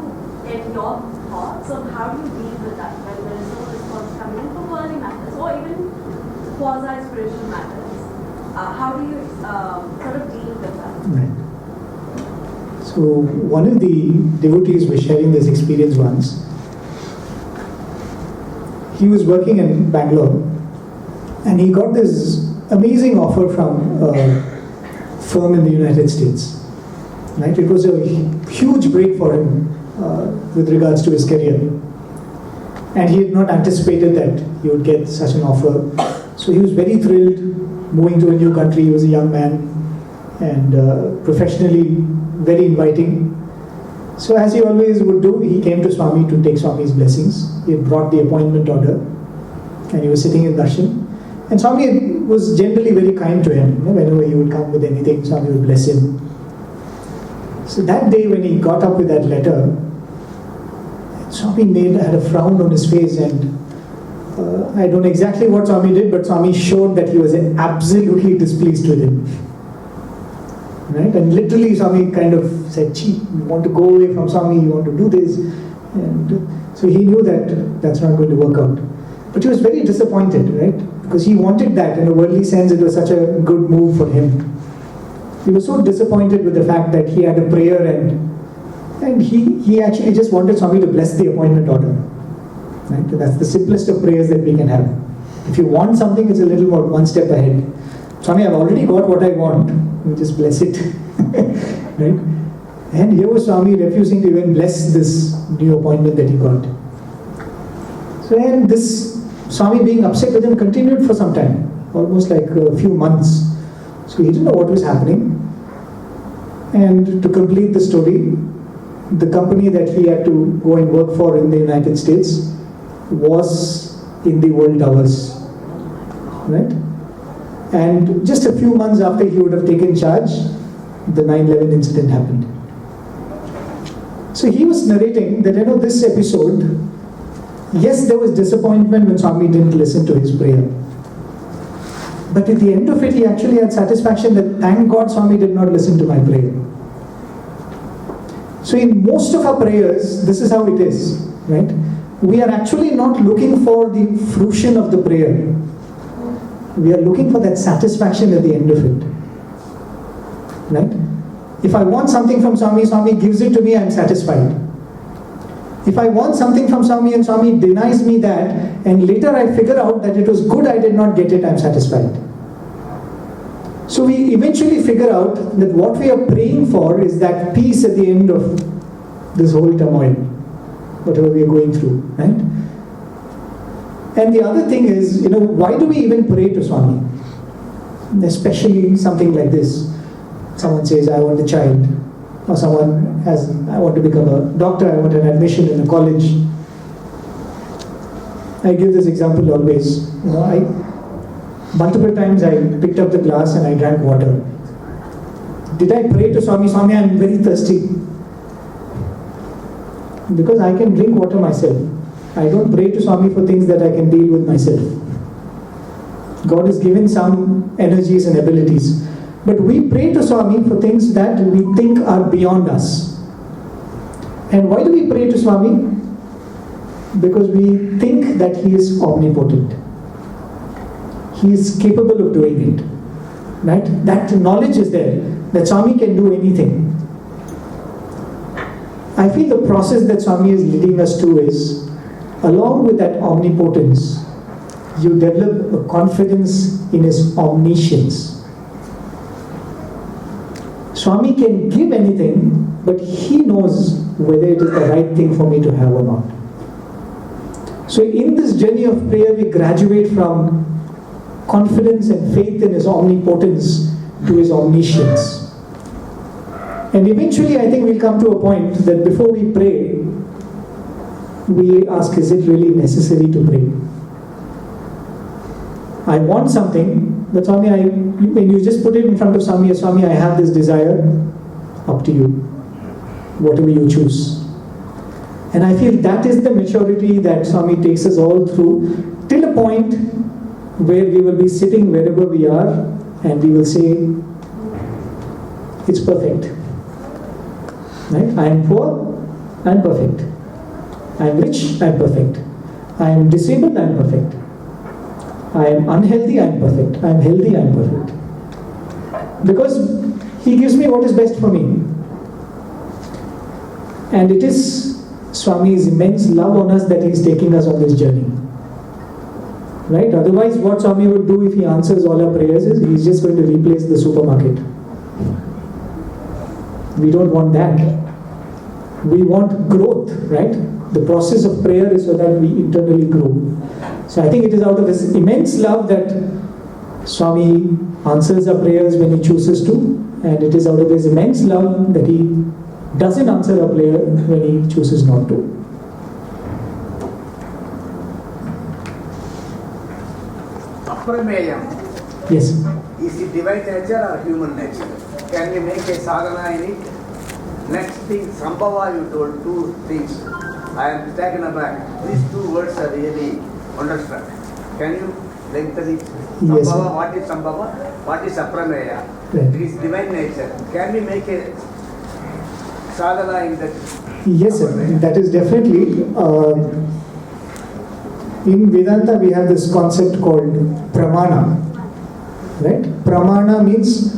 get your thoughts on how do you deal with that when there is no response coming in for worldly matters, or even quasi-spiritual matters. How do you sort of deal with that?
Right. So one of the devotees was sharing this experience once. He was working in Bangalore and he got this amazing offer from a firm in the United States. Right? It was a huge break for him with regards to his career. And he had not anticipated that he would get such an offer. So he was very thrilled moving to a new country. He was a young man and professionally very inviting. So as he always would do, he came to Swami to take Swami's blessings. He had brought the appointment order and he was sitting in darshan. And Swami was generally very kind to him. Whenever he would come with anything, Swami would bless him. So that day when he got up with that letter, Swami had a frown on his face, and I don't know exactly what Swami did, but Swami showed that he was absolutely displeased with him. Right? And literally Swami kind of said, "Gee, you want to go away from Swami, you want to do this." And so he knew that that's not going to work out. But he was very disappointed, right? Because he wanted that. In a worldly sense, it was such a good move for him. He was so disappointed with the fact that he had a prayer and he actually just wanted Swami to bless the appointment order. Right? That's the simplest of prayers that we can have. If you want something, it's a little more one step ahead. Swami, I've already got what I want. You just bless it. Right? And here was Swami refusing to even bless this new appointment that he got. So and this Swami being upset with him continued for some time, almost like a few months. So he didn't know what was happening. And to complete the story, the company that he had to go and work for in the United States was in the World Towers. Right? And just a few months after he would have taken charge, the 9/11 incident happened. So he was narrating that, this episode, yes, there was disappointment when Swami didn't listen to his prayer. But at the end of it, he actually had satisfaction that thank God Swami did not listen to my prayer. So in most of our prayers, this is how it is, right? We are actually not looking for the fruition of the prayer. We are looking for that satisfaction at the end of it. Right? If I want something from Swami, Swami gives it to me, I am satisfied. If I want something from Swami and Swami denies me that, and later I figure out that it was good I did not get it, I am satisfied. So we eventually figure out that what we are praying for is that peace at the end of this whole turmoil, whatever we are going through, right? And the other thing is, why do we even pray to Swami? Especially something like this. Someone says, I want a child. Or someone I want to become a doctor, I want an admission in a college. I give this example always. Multiple times I picked up the glass and I drank water. Did I pray to Swami, Swami, I'm very thirsty? Because I can drink water myself. I don't pray to Swami for things that I can deal with myself. God has given some energies and abilities. But we pray to Swami for things that we think are beyond us. And why do we pray to Swami? Because we think that He is omnipotent. He is capable of doing it. Right? That knowledge is there, that Swami can do anything. I feel the process that Swami is leading us to is, along with that omnipotence, you develop a confidence in His omniscience. Swami can give anything, but He knows whether it is the right thing for me to have or not. So in this journey of prayer, we graduate from confidence and faith in His omnipotence to His omniscience. And eventually, I think we'll come to a point that before we pray, we ask, is it really necessary to pray? I want something, But Swami, when you just put it in front of Swami, Swami, I have this desire, up to you, whatever you choose. And I feel that is the maturity that Swami takes us all through, till a point where we will be sitting wherever we are and we will say, it's perfect. Right? I am poor, I am perfect. I am rich, I am perfect. I am disabled, I am perfect. I am unhealthy, I am perfect. I am healthy, I am perfect. Because He gives me what is best for me. And it is Swami's immense love on us that He is taking us on this journey. Right? Otherwise, what Swami would do if He answers all our prayers is He is just going to replace the supermarket. We don't want that. We want growth, right? The process of prayer is so that we internally grow. So I think it is out of His immense love that Swami answers our prayers when He chooses to, and it is out of His immense love that He doesn't answer our prayer when He chooses not to.
Apramayam.
Yes.
Is it divine nature or human nature? Can we make a sadhana in it? Next thing, Sambhava, you told two things. I am taken aback. These two words are really understood. Can you lengthen it?
Yes, sir.
Sambhava, what is Sambhava? What is Aprameya?
Right.
It is divine nature. Can we make a sadhana in that?
Yes, sir.
Aprameya?
That is definitely. In Vedanta, we have this concept called pramana. Right? Pramana means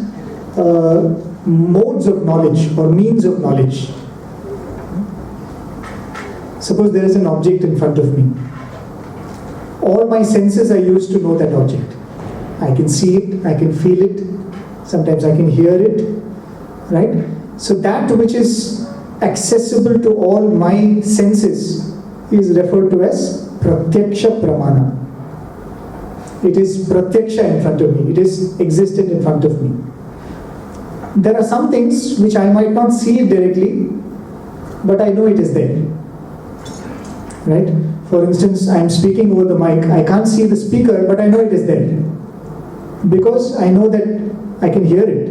modes of knowledge or means of knowledge. Suppose there is an object in front of me. All my senses are used to know that object. I can see it, I can feel it, sometimes I can hear it, right? So that which is accessible to all my senses is referred to as pratyaksha pramana. It is pratyaksha in front of me, it is existent in front of me. There are some things which I might not see it directly, but I know it is there. Right? For instance, I am speaking over the mic. I can't see the speaker, but I know it is there. Because I know that I can hear it.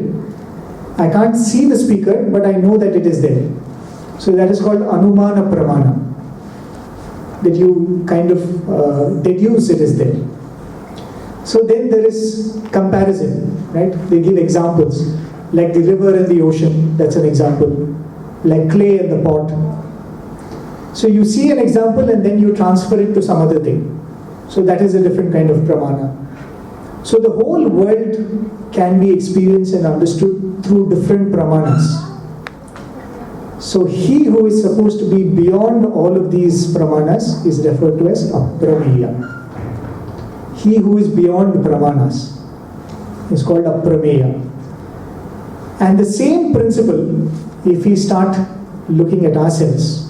I can't see the speaker, but I know that it is there. So that is called anumana pramana. That you kind of deduce it is there. So then there is comparison, right? They give examples. Like the river and the ocean, that's an example. Like clay and the pot. So you see an example and then you transfer it to some other thing. So that is a different kind of pramana. So the whole world can be experienced and understood through different pramanas. So he who is supposed to be beyond all of these pramanas is referred to as aprameya. He who is beyond pramanas is called aprameya. And the same principle, if we start looking at ourselves,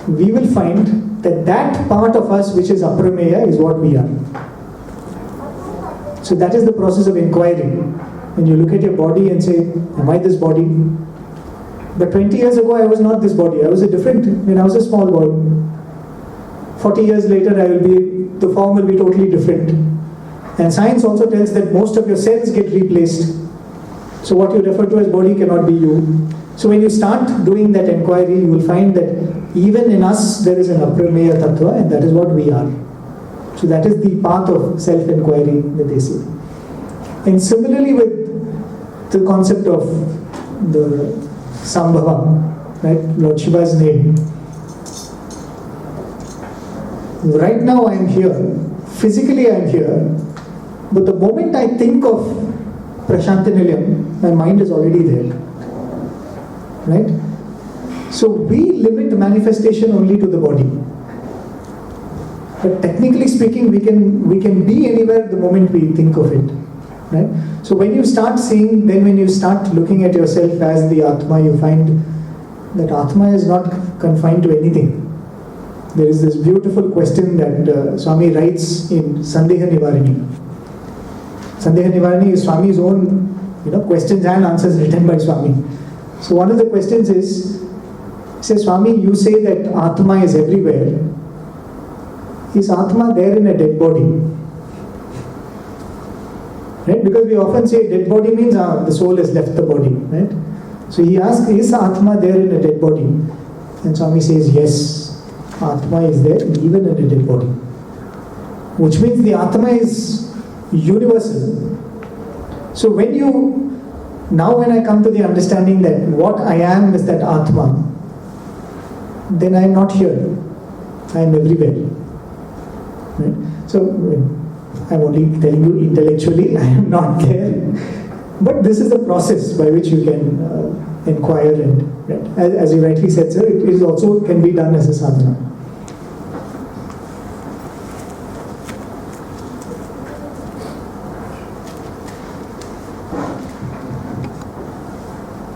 we will find that that part of us which is aprameya is what we are. So that is the process of inquiry. When you look at your body and say, am I this body? But 20 years ago I was not this body. I was a different, when I was a small boy. 40 years later the form will be totally different. And science also tells that most of your cells get replaced. So what you refer to as body cannot be you. So when you start doing that inquiry, you will find that even in us there is an aprameya tattva, and that is what we are. So that is the path of self-inquiry that they say. And similarly with the concept of the Sambhava, right? Lord Shiva's name. Right now I am here, physically I am here, but the moment I think of Prashantinilayam, my mind is already there. Right? So we limit manifestation only to the body. But technically speaking, we can be anywhere the moment we think of it. Right? So when you start seeing, then when you start looking at yourself as the Atma, you find that Atma is not confined to anything. There is this beautiful question that Swami writes in Sandeha Nivarini. Sandeha Nivarini is Swami's own questions and answers written by Swami. So one of the questions is, he says, Swami, you say that Atma is everywhere. Is Atma there in a dead body? Right? Because we often say dead body means the soul has left the body. Right? So he asks, is Atma there in a dead body? And Swami says, yes, Atma is there even in a dead body. Which means the Atma is universal. So when I come to the understanding that what I am is that Atma, then I am not here. I am everywhere. Right? So I'm only telling you intellectually, I am not there. But this is the process by which you can inquire and, right? As you rightly said, sir, it is also can be done as a sadhana.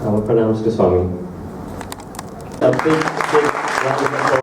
Our pranams to Swami. A big round of applause.